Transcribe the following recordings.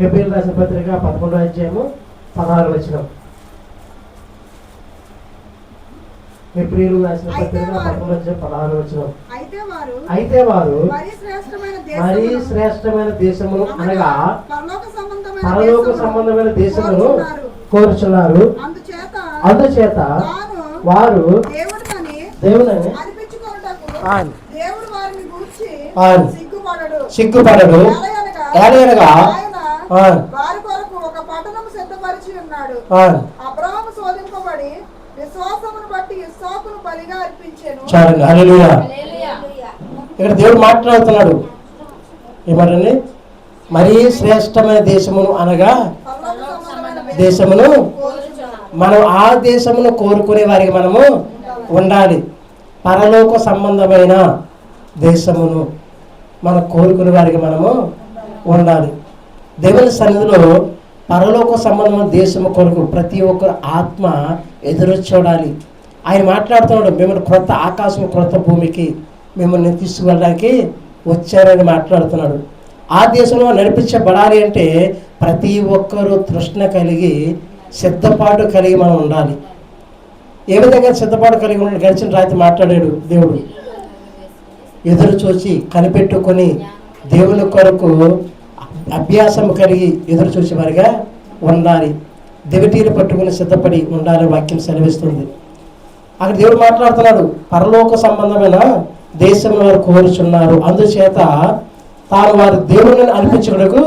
హెబ్రీయులకు రాసిన పత్రిక 11వ అధ్యాయము 16వ వచనం. హెబ్రీయులకు రాసిన పత్రిక 11వ అధ్యాయం 16వ వచనం. అయితే వారు మరి శ్రేష్టమైన దేశమును అనగా పరలోక సంబంధమైన దేశమును కోరుచున్నారు. అందుచేత వారు దేవుడని సిగ్గుపడడు. ఏలయనగా వారి కొరకు ఒక పట్టణం సిద్ధపరిచి ఉన్నాడు. అబ్రహాము శోధింపబడి విశ్వాసమును బట్టి ఇస్సాకును బలిగా అర్పించెను. చాలండి. హల్లెలూయా. ఇక్కడ దేవుడు మాట్లాడుతున్నాడు ఏమంటే మరీ శ్రేష్టమైన దేశమును అనగా దేశమును మనం ఆ దేశమును కోరుకునే వారికి మనము ఉండాలి. పరలోక సంబంధమైన దేశమును మనం కోరుకునే వారికి మనము ఉండాలి. దేవుని సన్నిధిలో పరలోక సంబంధమైన దేశము కొరకు ప్రతి ఒక్కరు ఆత్మ ఎదురు చూడాలి. ఆయన మాట్లాడుతున్నాడు, మిమ్మల్ని క్రొత్త ఆకాశం క్రొత్త భూమికి మిమ్మల్ని తీసుకువెళ్ళడానికి వచ్చారని మాట్లాడుతున్నాడు. ఆ దేశంలో నడిపించబడాలి అంటే ప్రతి ఒక్కరూ తృష్ణ కలిగి సిద్ధపాటు కలిగి మనం ఉండాలి. ఏ విధంగా సిద్ధపాటు కలిగి ఉండాలి? గడిచిన రాత్రి మాట్లాడాడు దేవుడు. ఎదురు చూసి కనిపెట్టుకొని దేవుని కొరకు అభ్యాసం కలిగి ఎదురు చూసే వారిగా ఉండాలి. దివిటీలు పట్టుకుని సిద్ధపడి ఉండాలని వాక్యం సెలవిస్తుంది. అక్కడ దేవుడు మాట్లాడుతున్నాడు, పరలోక సంబంధమైన దేశం వారు కోరుచున్నారు. అందుచేత తాను వారి దేవుడిని అనిపించుటకు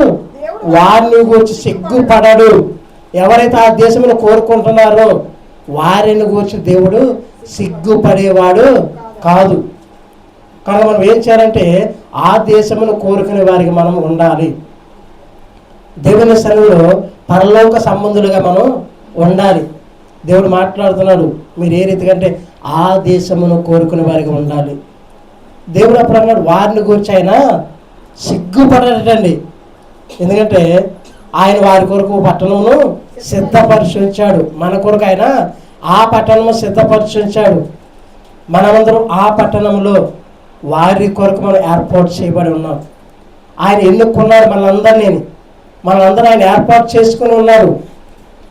వారిని గురించి సిగ్గుపడడు. ఎవరైతే ఆ దేశంలో కోరుకుంటున్నారో వారిని గురించి దేవుడు సిగ్గుపడేవాడు కాదు. కనుక మనం ఏం చేయాలంటే ఆ దేశమును కోరుకునే వారికి మనం ఉండాలి. దేవుని సన్నిధిలో పరలోక సంబంధులుగా మనం ఉండాలి. దేవుడు మాట్లాడుతున్నాడు, మీరు ఏ రీతిగా అంటే ఆ దేశమును కోరుకునే వారికి ఉండాలి. దేవుడు అప్పుడు అన్నాడు వారిని గురించి ఆయన సిగ్గుపడటండి. ఎందుకంటే ఆయన వారి కొరకు పట్టణమును సిద్ధపరిచించాడు. మన కొరకు ఆయన ఆ పట్టణము సిద్ధపరిచించాడు. మనమందరం ఆ పట్టణంలో వారి కొరకు మనం ఏర్పాటు చేయబడి ఉన్నాం. ఆయన ఎన్నుకున్నాడు మనందరూ ఆయన ఏర్పాటు చేసుకుని ఉన్నారు.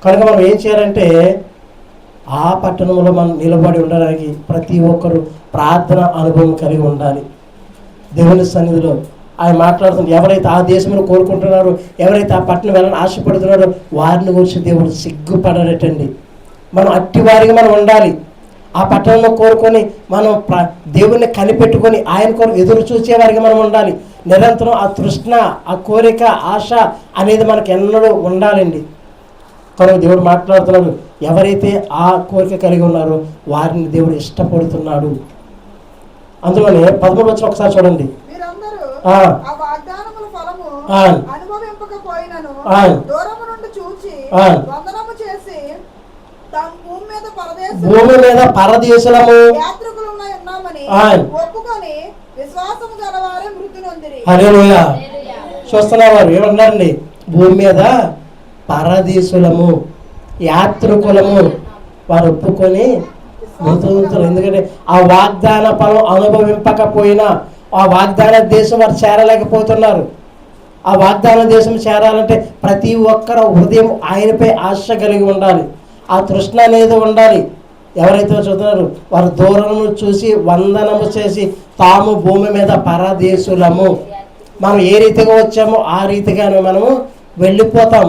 కనుక మనం ఏం చేయాలంటే ఆ పట్టణంలో మనం నిలబడి ఉండడానికి ప్రతి ఒక్కరు ప్రార్థన అనుభవం కలిగి ఉండాలి. దేవుని సన్నిధిలో ఆయన మాట్లాడుతుంది, ఎవరైతే ఆ దేశంలో కోరుకుంటున్నారో, ఎవరైతే ఆ పట్టణం వెళ్ళని ఆశపడుతున్నారో వారిని గురించి దేవుడు సిగ్గుపడటండి. మనం అట్టి వారికి మనం ఉండాలి. ఆ పట్టణంలో కోరుకొని మనం దేవుణ్ణి కనిపెట్టుకొని ఆయన కొరకు ఎదురు చూసే వారికి మనం ఉండాలి. నిరంతరం ఆ తృష్ణ, ఆ కోరిక, ఆశ అనేది మనకు ఎన్నడూ ఉండాలండి. కనుక దేవుడు మాట్లాడుతున్నాడు, ఎవరైతే ఆ కోరిక కలిగి ఉన్నారో వారిని దేవుడు ఇష్టపడుతున్నాడు. అందులోనే 13 వచ్చిన ఒకసారి చూడండి. భూమి మీద పరదేశులము హల్లెలూయా. చూస్తున్నవారు ఏమన్నారండి? భూమి మీద పరదేశులము, యాత్రికులము వారు ఒప్పుకొని మృతులు. ఎందుకంటే ఆ వాగ్దాన ఫలం అనుభవింపకపోయినా ఆ వాగ్దాన దేశం వారు చేరలేకపోతున్నారు. ఆ వాగ్దాన దేశం చేరాలంటే ప్రతి ఒక్కరు హృదయం ఆయనపై ఆశ కలిగి ఉండాలి. ఆ తృష్ణ అనేది ఉండాలి. ఎవరైతే చూస్తున్నారు వారు దూరము చూసి వందనము చేసి తాము భూమి మీద పరదేశులము. మనం ఏ రీతిగా వచ్చామో ఆ రీతిగానే మనము వెళ్ళిపోతాం.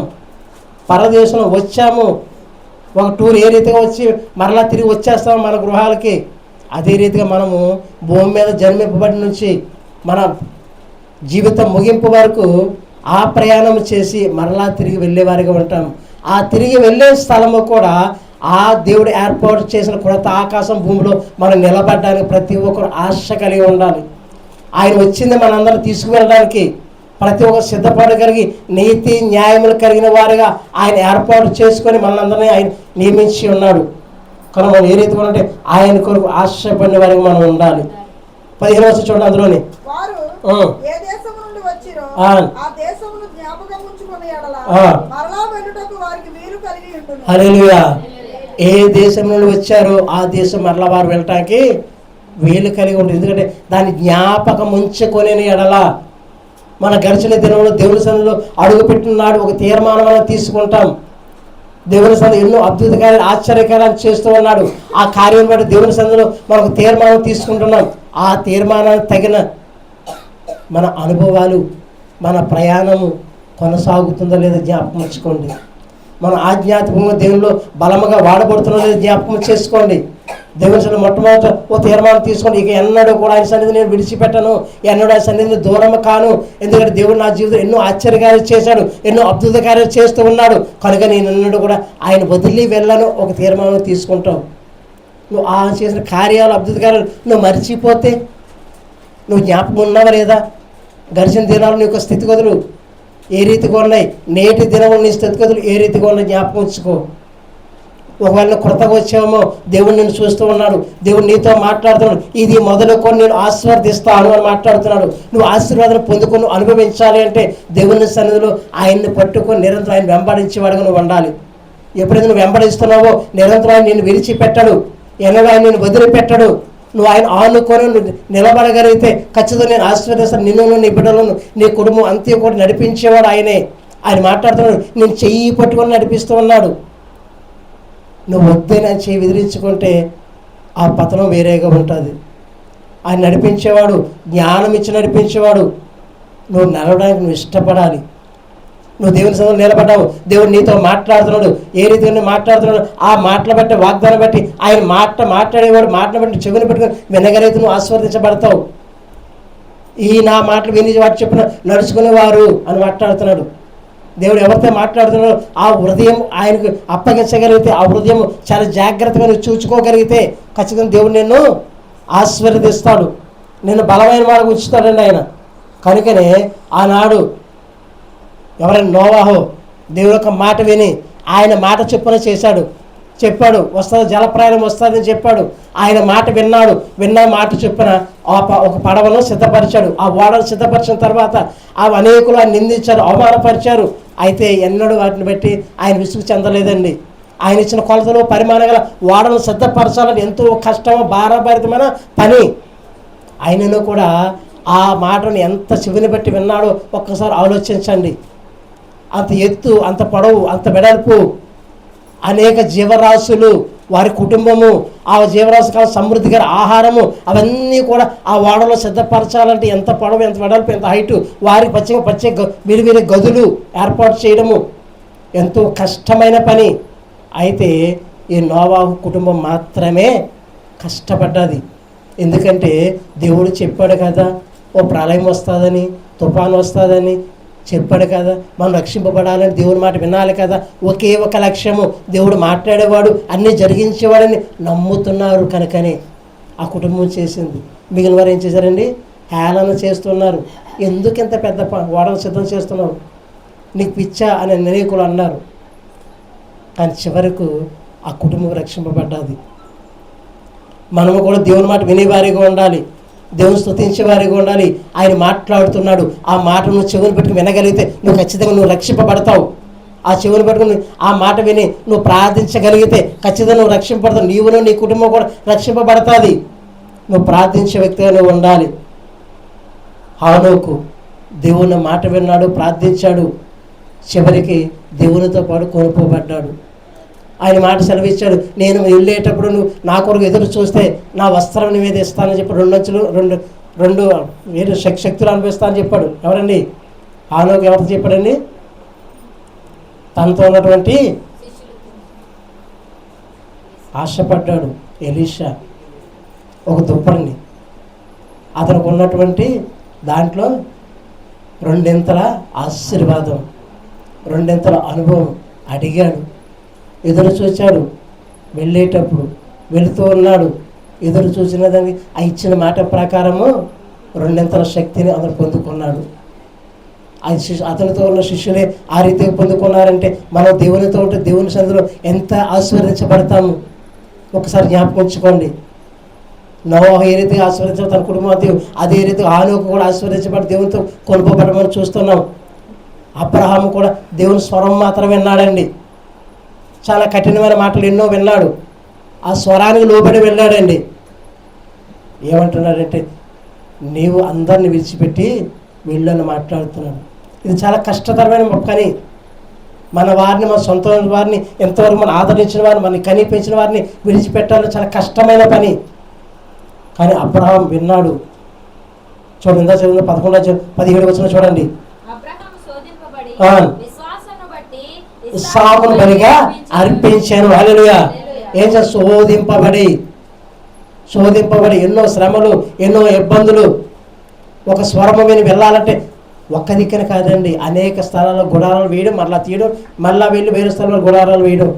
పరదేశం వచ్చాము, ఒక టూర్ ఏ రీతిగా వచ్చి మరలా తిరిగి వచ్చేస్తాము మన గృహాలకి, అదే రీతిగా మనము భూమి మీద జన్మింపబడి నుంచి మన జీవితం ముగింపు వరకు ఆ ప్రయాణం చేసి మరలా తిరిగి వెళ్ళేవారిగా ఉంటాం. ఆ తిరిగి వెళ్ళే స్థలము కూడా ఆ దేవుడు ఏర్పాటు చేసిన కొత్త ఆకాశం భూమిలో మనం నిలబడడానికి ప్రతి ఒక్కరు ఆశ కలిగి ఉండాలి. ఆయన వచ్చింది మనందరం తీసుకువెళ్ళడానికి. ప్రతి ఒక్కరు సిద్ధపడగలిగి నీతి న్యాయములు కలిగిన వారుగా ఆయన ఏర్పాటు చేసుకొని మనందరినీ ఆయన నియమించి ఉన్నాడు. కనుక మనం ఏ రీతిగా అంటే ఆయన కొరకు ఆశపడిన వారికి మనం ఉండాలి. 15 వచ్చి చూడండి. అందులోని హల్లెలూయా. ఏ దేశం నుండి వచ్చారో ఆ దేశం మరలా వారు వెళ్ళటానికి వీలు కలిగి ఉంటుంది. ఎందుకంటే దాన్ని జ్ఞాపకం ఉంచుకొని ఎడల మన గడిచిన దినంలో దేవుని సన్నిధిలో అడుగుపెట్టినాడు ఒక తీర్మానం అనేది తీసుకుంటాం. దేవుని సన్నిధి ఎన్నో అద్భుతకార్యాలు ఆశ్చర్యకార్యాలు చేస్తూ ఉన్నాడు. ఆ కార్యం బట్టి దేవుని సన్నిధిలో మనకు తీర్మానం తీసుకుంటున్నాం. ఆ తీర్మానానికి తగిన మన అనుభవాలు, మన ప్రయాణము కొనసాగుతుందో లేదో జ్ఞాపకం ఉంచుకోండి. మన ఆధ్యాత్మికంగా దేవునిలో బలముగా వాడబడుతుందో లేదో జ్ఞాపకం చేసుకోండి. దేవుని సన్నిధి మొట్టమొదట ఓ తీర్మానం తీసుకోండి, ఇక ఎన్నడూ కూడా ఆయన సన్నిధి నేను విడిచిపెట్టను, ఎన్నడూ ఆయన సన్నిధిని దూరం కాను. ఎందుకంటే దేవుడు నా జీవితం ఎన్నో ఆశ్చర్యకార్యాలు చేశాడు, ఎన్నో అద్భుత కార్యాలు చేస్తూ ఉన్నాడు కనుక నేను ఎన్నడూ కూడా ఆయన వదిలి వెళ్ళను. ఒక తీర్మానం తీసుకుంటావు. నువ్వు ఆ చేసిన కార్యాలు, అద్భుత కార్యాలు నువ్వు మర్చిపోతే నువ్వు జ్ఞాపకం ఉన్నావా లేదా? గడిచిన దినాలు నీ యొక్క స్థితిగతులు ఏ రీతిగా ఉన్నాయి, నేటి దినం నీ స్థితిగతులు ఏ రీతిగా ఉన్నాయి జ్ఞాపకం ఉంచుకో. ఒకవేళ కొత్తగా వచ్చామో దేవుడు నిన్ను చూస్తూ ఉన్నాడు, దేవుడు నీతో మాట్లాడుతున్నాడు. ఇది మొదలుకొని నేను ఆశీర్వదిస్తాను అని మాట్లాడుతున్నాడు. నువ్వు ఆశీర్వాదం పొందుకొని అనుభవించాలి అంటే దేవుని సన్నిధిలో ఆయన్ని పట్టుకొని నిరంతరం ఆయన వెంబడించేవాడుగా నువ్వు ఉండాలి. ఎప్పుడైతే నువ్వు వెంబడిస్తున్నావో నిరంతరం ఆయన నిన్ను విడిచిపెట్టాడు, ఎన్నడూ ఆయన నిన్ను వదిలిపెట్టాడు. నువ్వు ఆయన ఆనుకొని నువ్వు నిలబడగలిగితే ఖచ్చితంగా నేను ఆశీర్వదిస్తాను. నిన్ను, నీ బిడ్డలను, నీ కుటుంబం అంతే కూడా నడిపించేవాడు ఆయనే. ఆయన మాట్లాడుతున్నాడు, నేను చెయ్యి పట్టుకొని నడిపిస్తూ ఉన్నాడు. నువ్వు వద్దని ఆయన చెయ్యి విదిలించుకుంటే ఆ పతనం వేరేగా ఉంటుంది. ఆయన నడిపించేవాడు, జ్ఞానం ఇచ్చి నడిపించేవాడు. నువ్వు నడవడానికి నువ్వు ఇష్టపడాలి. నువ్వు దేవుని సన్నిధిలో నిలబడ్డావు, దేవుడు నీతో మాట్లాడుతున్నాడు. ఏ రీతిగా మాట్లాడుతున్నాడు ఆ మాటలు బట్టి, వాగ్దానం బట్టి, ఆయన మాట్లాడేవాడు మాటలు బట్టి చెవిని పెట్టుకుని వినగలిగితే నువ్వు ఆశీర్వదించబడతావు. ఈ నా మాటలు విని వాటి చెప్పిన నడుచుకునేవారు అని మాట్లాడుతున్నాడు. దేవుడు ఎవరితో మాట్లాడుతున్నాడో ఆ హృదయం ఆయనకు అప్పగించగలిగితే, ఆ హృదయం చాలా జాగ్రత్తగా నువ్వు చూసుకోగలిగితే ఖచ్చితంగా దేవుడు నిన్ను ఆశీర్వదిస్తాడు, నిన్ను బలమైన వాడు ఉంచుతాడండి ఆయన. కనుకనే ఆనాడు ఎవరైనా నోవాహు దేవుని యొక్క మాట విని ఆయన మాట చొప్పున చెప్పాడు వస్తుంది, జలప్రయాణం వస్తుందని చెప్పాడు. ఆయన మాట విన్న మాట చొప్పున ఒక పడవను సిద్ధపరిచాడు. ఆ ఓడను సిద్ధపరిచిన తర్వాత ఆ అనేకులు ఆయన నిందించారు, అవమానపరిచారు. అయితే ఎన్నడూ వాటిని బట్టి ఆయన విసుగు చెందలేదండి. ఆయన ఇచ్చిన కొలతలు, పరిమాణం గల ఓడను సిద్ధపరచాలని ఎంతో కష్టమో భారభరితమైన పని. ఆయనను కూడా ఆ మాటను ఎంత చెవిని బట్టి విన్నాడో ఒక్కసారి ఆలోచించండి. అంత ఎత్తు, అంత పొడవు, అంత వెడల్పు, అనేక జీవరాశులు, వారి కుటుంబము, ఆ జీవరాశి సమృద్ధిగా ఆహారము, అవన్నీ కూడా ఆ ఓడలో సిద్ధపరచాలంటే ఎంత పొడవు, ఎంత వెడల్పు, ఎంత హైటు, వారి పచ్చే విడివిడి గదులు ఏర్పాటు చేయడము ఎంతో కష్టమైన పని. అయితే ఈ నోవాహు కుటుంబం మాత్రమే కష్టపడ్డది. ఎందుకంటే దేవుడు చెప్పాడు కదా, ఓ ప్రళయం వస్తుందని, తుఫాను వస్తుందని చెప్పాడు కదా, మనం రక్షింపబడాలని దేవుని మాట వినాలి కదా. ఒకే ఒక లక్ష్యము, దేవుడు మాట్లాడేవాడు, అన్నీ జరిగించేవాడని నమ్ముతున్నారు. కనుకనే ఆ కుటుంబం చేసింది. మిగిలిన వారు ఏం చేశారండి? హేళన చేస్తున్నారు. ఎందుకు ఇంత పెద్ద ఓడను సిద్ధం చేస్తున్నావు, నీకు పిచ్చా అని అనేకులు అన్నారు. కానీ చివరకు ఆ కుటుంబం రక్షింపబడ్డది. మనము కూడా దేవుని మాట వినేవారిగా ఉండాలి, దేవుని స్తుతించే వారిగా ఉండాలి. ఆయన మాట్లాడుతున్నాడు, ఆ మాటను చెవుని పెట్టుకుని వినగలిగితే నువ్వు ఖచ్చితంగా నువ్వు రక్షింపబడతావు. ఆ చెవుని పెట్టుకుని ఆ మాట విని నువ్వు ప్రార్థించగలిగితే ఖచ్చితంగా నువ్వు రక్షింపబడతావు. నీవును నీ కుటుంబం కూడా రక్షింపబడతాది. నువ్వు ప్రార్థించే వ్యక్తిగా నువ్వు ఉండాలి. హానోకు దేవుని మాట విన్నాడు, ప్రార్థించాడు, చివరికి దేవునితో పాటు కొనుక్కోబడ్డాడు. ఆయన మాట సెలవిచ్చాడు, నేను వెళ్ళేటప్పుడు నువ్వు నా కొరకు ఎదురు చూస్తే నా వస్త్రం నీ మీద ఇస్తానని చెప్పి రెండు వేరే శక్తులు అనిపిస్తానని చెప్పాడు. ఎవరండి? హానోకు ఎవరితో చెప్పాడండి? తనతో ఉన్నటువంటి ఆశపడ్డాడు ఎలీషా, ఒక దుప్పటిని. అతనికి ఉన్నటువంటి దాంట్లో రెండింతల ఆశీర్వాదం, రెండింతల అనుభవం అడిగాడు, ఎదురు చూశాడు. వెళ్ళేటప్పుడు వెళుతూ ఉన్నాడు, ఎదురు చూసిన దానికి ఆ ఇచ్చిన మాట ప్రకారము రెండింతల శక్తిని అతను పొందుకున్నాడు. అతనితో ఉన్న శిష్యులే ఆ రీతిగా పొందుకున్నారంటే మనం దేవునితో ఉంటే దేవుని సన్నిధిలో ఎంత ఆశీర్వదించబడతాము. ఒకసారి జ్ఞాపకం ఉంచుకోండి. నోవాహు ఏ రీతిగా ఆశీర్వదించాడు తన కుటుంబంతో, అదే రీతిగా హానోకు కూడా ఆశీర్వదించబడి దేవునితో కొనుక్కోబడమని చూస్తున్నాం. అబ్రహాము కూడా దేవుని స్వరం మాత్రం విన్నాడండి. చాలా కఠినమైన మాటలు ఎన్నో విన్నాడు, ఆ స్వరానికి లోబడి వెళ్ళాడండి. ఏమంటున్నాడంటే, నీవు అందరిని విడిచిపెట్టి వీళ్ళని మాట్లాడుతున్నాడు. ఇది చాలా కష్టతరమైన పని. మన వారిని, మన సొంత వారిని, ఎంతవరకు మనం ఆదరించిన వారిని, మన కని పెంచిన వారిని విడిచిపెట్టాలని చాలా కష్టమైన పని. కానీ అబ్రహాం విన్నాడు. చూడండి, ఇందా చదివిన 11-17 వచ్చిన చూడండి. ఇస్సాకును బలిగా అర్పించాను. హల్లెలూయా. ఏం చేస్తా? శోధింపబడి ఎన్నో శ్రమలు, ఎన్నో ఇబ్బందులు. ఒక స్వరము విని వెళ్ళాలంటే ఒక్క దిక్కున కాదండి, అనేక స్థలాల్లో గుడారాలు వేయడం, మరలా తీయడం, మళ్ళా వెళ్ళి వేరే స్థలంలో గుడారాలు వేయడం.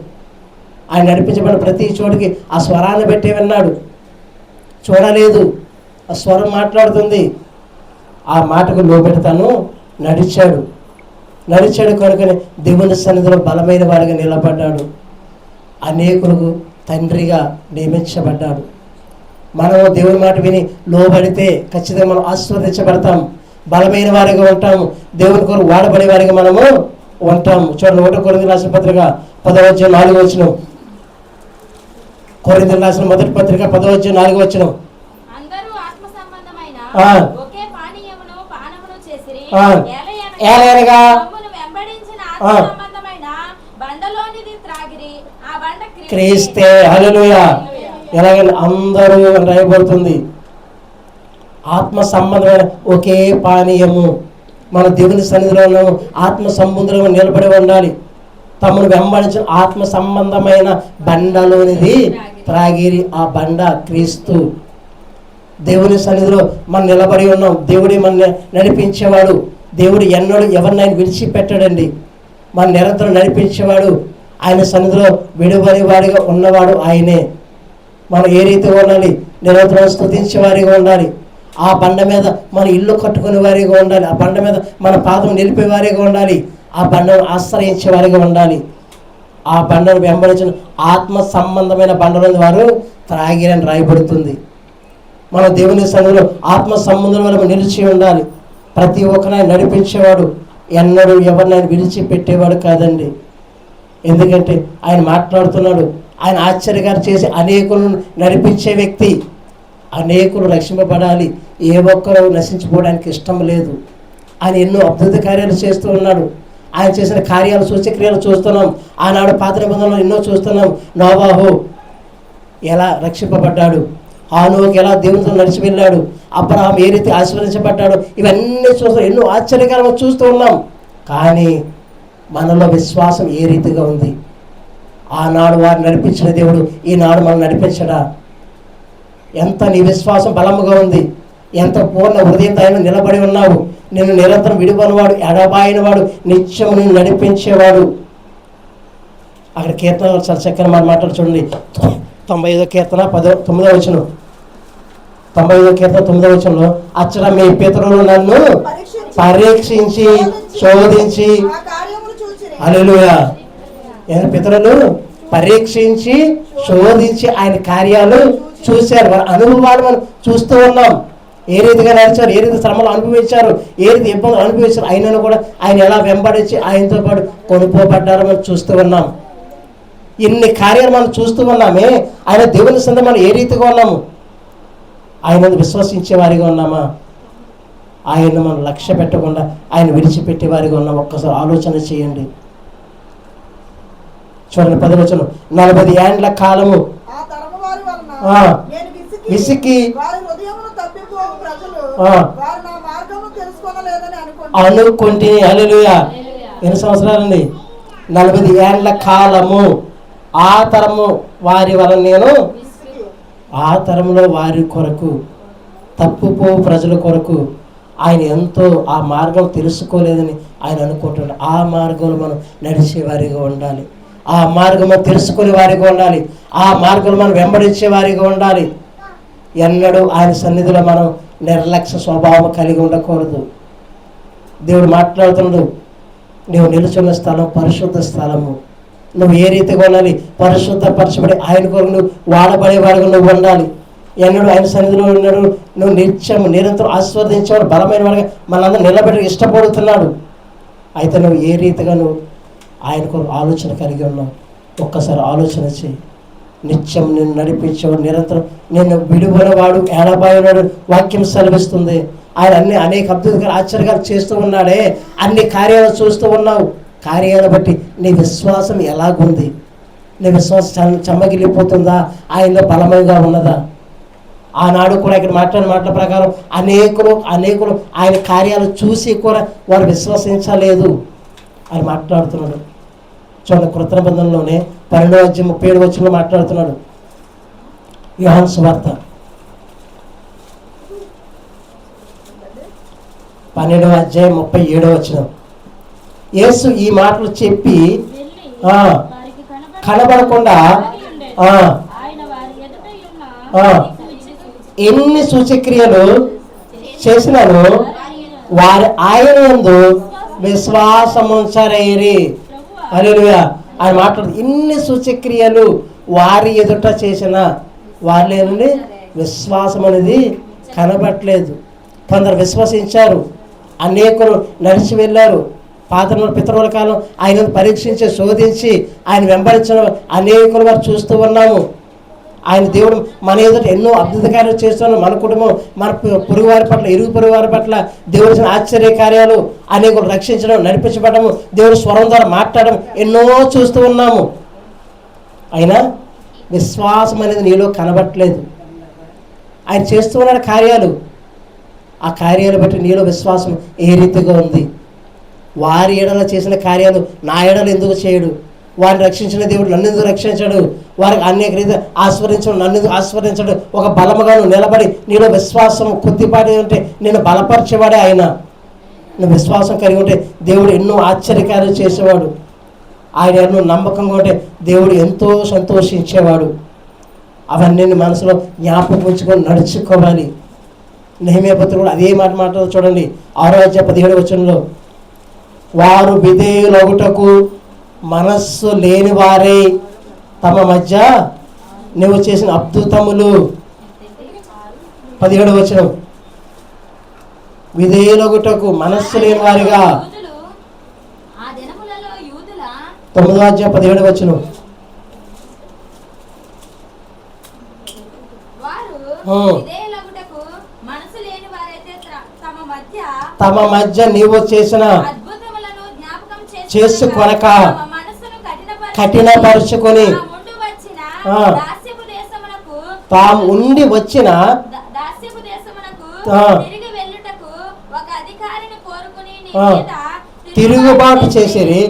ఆయన నడిపించబడిన ప్రతి చోటికి ఆ స్వరాన్ని పెట్టే విన్నాడు. చూడలేదు, ఆ స్వరం మాట్లాడుతుంది. ఆ మాటకు లోబెడతాను నడిచాడు కనుకనే దేవుని సన్నిధిలో బలమైన వారిగా నిలబడ్డాడు. అనేకులకు తండ్రిగా నియమించబడ్డాడు. మనము దేవుని మాట విని లోబడితే ఖచ్చితంగా మనం ఆశీర్వదించబడతాం, బలమైన వారిగా ఉంటాము, దేవుని కొరకు వాడబడే వారిగా మనము ఉంటాము. చూడండి, 1 కొరింథీయులకు రాసిన పత్రిక 10:4. కొరింథీయులకు రాసిన మొదటి పత్రిక 10:4. ఏలయనగా క్రీస్తే. హల్లెలూయా. ఎలాగంటే అందరూ రాయబడుతుంది. ఆత్మ సంబంధమైన ఒకే పానీయము. మన దేవుని సన్నిధిలో ఉన్నాము, ఆత్మ సంబంధంలో నిలబడి ఉండాలి. తమను వెంబడించిన ఆత్మ సంబంధమైన బండలోనిది త్రాగిరి. ఆ బండ క్రీస్తు. దేవుని సన్నిధిలో మనం నిలబడి ఉన్నాం. దేవుడి మన నడిపించేవాడు. దేవుడు ఎన్నడూ ఎవరినైనా విడిచిపెట్టాడండి. మన నిరంతరం నడిపించేవాడు. ఆయన సన్నిధిలో విడువని వాడిగా ఉన్నవాడు ఆయనే. మనం ఏ రీతిగా ఉండాలి? నిరంతరం స్తుతించే వారిగా ఉండాలి. ఆ బండ మీద మన ఇల్లు కట్టుకునే వారిగా ఉండాలి. ఆ బండ మీద మన పాదం నిలిపే వారిగా ఉండాలి. ఆ బండను ఆశ్రయించే వారిగా ఉండాలి. ఆ బండను వెంబడించిన ఆత్మ సంబంధమైన బండలోని వారు త్రాగిరని రాయబడుతుంది. మన దేవుని సన్నిధిలో ఆత్మ సంబంధం వల్ల నిలిచి ఉండాలి. ప్రతి ఒక్కరిని నడిపించేవాడు, ఎన్నడూ ఎవరినైనా విడిచిపెట్టేవాడు కాదండి. ఎందుకంటే ఆయన మాట్లాడుతున్నాడు. ఆయన ఆశ్చర్యకారు చేసి అనేకులను నడిపించే వ్యక్తి. అనేకులు రక్షింపబడాలి, ఏ ఒక్కరూ నశించిపోవడానికి ఇష్టం లేదు. ఆయన ఎన్నో అద్భుత కార్యాలు చేస్తూ ఉన్నాడు. ఆయన చేసిన కార్యాలు, సూచక్రియలు చూస్తున్నాం. ఆనాడు పాత నిబంధనలు ఎన్నో చూస్తున్నాం. నోవాహు ఎలా రక్షింపబడ్డాడు, హానోకు ఎలా దేవునితో నడిచి వెళ్ళాడు, అబ్రహాం ఏ రీతి ఆశీర్వదించబడ్డాడు, ఇవన్నీ చూస్తాం. ఎన్నో ఆశ్చర్యకరంగా చూస్తూ ఉన్నాం. కానీ మనలో విశ్వాసం ఏ రీతిగా ఉంది? ఆనాడు వారు నడిపించిన దేవుడు ఈనాడు మనం నడిపించడా? ఎంత నీ విశ్వాసం బలముగా ఉంది? ఎంత పూర్ణ హృదయంతో ఆయన నిలబడి ఉన్నావు? నిన్ను నిరంతరం విడిపోయినవాడు, ఎడబాయినవాడు, నిత్యము నిన్ను నడిపించేవాడు. అక్కడ కీర్తన చాలా చక్కని మాటలు చూడండి. 95వ కీర్తన 9వ వచనం. 95వ కీర్తన 9వ వచనంలో, అచ్చట మీ పితరులు నన్ను పరీక్షించి శోధించి. హల్లెలూయా. పితరులు పరీక్షించి శోధించి ఆయన కార్యాలు చూశారు. వారి అనుభవాలు మనం చూస్తూ ఉన్నాం. ఏ రీతిగా నడిచారు, ఏ రీతి శ్రమలు అనుభవించారు, ఏ రీతి ఇబ్బందులు అనుభవించారు. ఆయనను కూడా ఆయన ఎలా వెంబడించి ఆయనతో పాటు కొనుక్కోబడ్డారో మనం చూస్తూ ఉన్నాం. ఇన్ని కార్యాలు మనం చూస్తూ ఉన్నామే. ఆయన దేవుని సన్నిధిలో మనం ఏ రీతిగా ఉన్నాము? ఆయన విశ్వసించే వారిగా ఉన్నామా? ఆయన మనం లక్ష్య పెట్టకుండా ఆయన విడిచిపెట్టే వారిగా ఉన్నాం? ఒక్కసారి ఆలోచన చేయండి. చూడండి 10వ వచనం. 40 ఏండ్ల కాలము విసికి అనుకుంటే. హల్లెలూయా. ఎన్ని సంవత్సరాలండి? 40 ఏండ్ల కాలము. ఆ తరము వారి వలన నేను, ఆ తరంలో వారి కొరకు, తప్పుపో ప్రజల కొరకు ఆయన ఎంతో ఆ మార్గం తెలుసుకోలేదని ఆయన అనుకుంటున్నాడు. ఆ మార్గంలో మనం నడిచే వారిగా ఉండాలి. ఆ మార్గం తెలుసుకునే వారిగా ఉండాలి. ఆ మార్గంలో మనం వెంబడించే వారిగా ఉండాలి. ఎన్నడూ ఆయన సన్నిధిలో మనం నిర్లక్ష్య స్వభావం కలిగి ఉండకూడదు. దేవుడు మాట్లాడుతున్నాడు, నువ్వు నిలుచున్న స్థలం పరిశుద్ధ స్థలము. నువ్వు ఏ రీతిగా ఉండాలి? పరిశుద్ధపరచబడి ఆయన కొరకు నువ్వు వాడబడేవాడిగా నువ్వు ఉండాలి. ఎన్నడూ ఆయన సన్నిధిలో ఉన్నాడు. నువ్వు నిత్యము నిరంతరం ఆస్వాదించేవాడు, బలమైన వాడిగా మనందరూ నిలబెట్టి ఇష్టపడుతున్నాడు. అయితే నువ్వు ఏ రీతిగా నువ్వు ఆయన కొరకు ఆలోచన కలిగి ఉన్నావు? ఒక్కసారి ఆలోచన చేయి. నిత్యం నిన్ను నడిపించేవాడు, నిరంతరం నిన్ను విడువనవాడు, ఏడబాయినాడు వాక్యం సెలవిస్తుంది. ఆయన అన్ని అనేక అద్భుతాలు ఆశ్చర్యాలు చేస్తూ ఉన్నాడే, అన్ని కార్యాలు చూస్తూ ఉన్నావు. కార్యాలను బట్టి నీ విశ్వాసం ఎలాగుంది? నీ విశ్వాసం చెమ్మగిలిపోతుందా? ఆయనలో బలమైనగా ఉన్నదా? ఆనాడు కూడా ఇక్కడ మాట్లాడిన మాటల ప్రకారం అనేకులు ఆయన కార్యాలు చూసి కూడా వారు విశ్వసించలేదు అని మాట్లాడుతున్నాడు. చూడండి, కృత నిబంధనలోనే 12:37 మాట్లాడుతున్నాడు. యోహాను సువార్త 12:37. యేసు ఈ మాటలు చెప్పి కనబడకుండా ఎన్ని సూచక్రియలు చేసినాను వారి ఆయన యందు విశ్వాసముంచరేరి. హల్లెలూయా. ఆయన మాట్లాడు, ఇన్ని సూచక్రియలు వారి ఎదుట చేసిన వాళ్ళేనండి విశ్వాసం అనేది కనబట్టలేదు. కొందరు విశ్వసించారు, అనేకులు నడిచి వెళ్ళారు. పాత పితరుల కాలం ఆయనను పరీక్షించి శోధించి ఆయన వెంబడించిన అనేకులు వారు చూస్తూ ఉన్నాము. ఆయన దేవుడు మన ఎదుట ఎన్నో అద్భుత కార్యాలు చేస్తున్నాడు. మన కుటుంబం, మన పొరుగు వారి పట్ల, ఇరుగు పొరుగు వారి పట్ల దేవుడి ఆశ్చర్య కార్యాలు, అనేకులు రక్షించడం, నడిపించబడము, దేవుడు స్వరం ద్వారా మాట్లాడడం ఎన్నో చూస్తూ ఉన్నాము. అయినా విశ్వాసం అనేది నీలో కనబట్టలేదు. ఆయన చేస్తూ ఉన్నాడు కార్యాలు. ఆ కార్యాలు బట్టి నీలో విశ్వాసం ఏ రీతిగా ఉంది? వారి ఎడల చేసిన కార్యాలు నా ఎడలు ఎందుకు చేయడు? వారిని రక్షించిన దేవుడు నన్ను ఎందుకు రక్షించడు? వారికి అనేక రీతి ఆస్వాదించడం, నన్ను ఎందుకు ఆస్వాదించడు? ఒక బలముగా నువ్వు నిలబడి నీలో విశ్వాసం కొద్దిపాటి ఉంటే నేను బలపరిచేవాడే ఆయన. నువ్వు విశ్వాసం కలిగి ఉంటే దేవుడు ఎన్నో ఆశ్చర్యకార్యాలు చేసేవాడు. ఆయన ఎన్నో నమ్మకంగా ఉంటే దేవుడు ఎంతో సంతోషించేవాడు. అవన్నీ మనసులో జ్ఞాపకం ఉంచుకొని నడుచుకోవాలి. నెహెమ్యా పత్రిక కూడా అదే మాట చూడండి, 6:17 వారు విధేయులగుటకు మనస్సు లేని వారే తమ మధ్య నువ్వు చేసిన అద్భుతములు. 17 విధేయులగుటకు మనస్సు లేని వారిగా. 9:17 తమ మధ్య నీవు చేసిన చేసుకొనక కఠినపరుచుకొని తాము ఉండి వచ్చిన తిరుగుబాటు చేసిరి.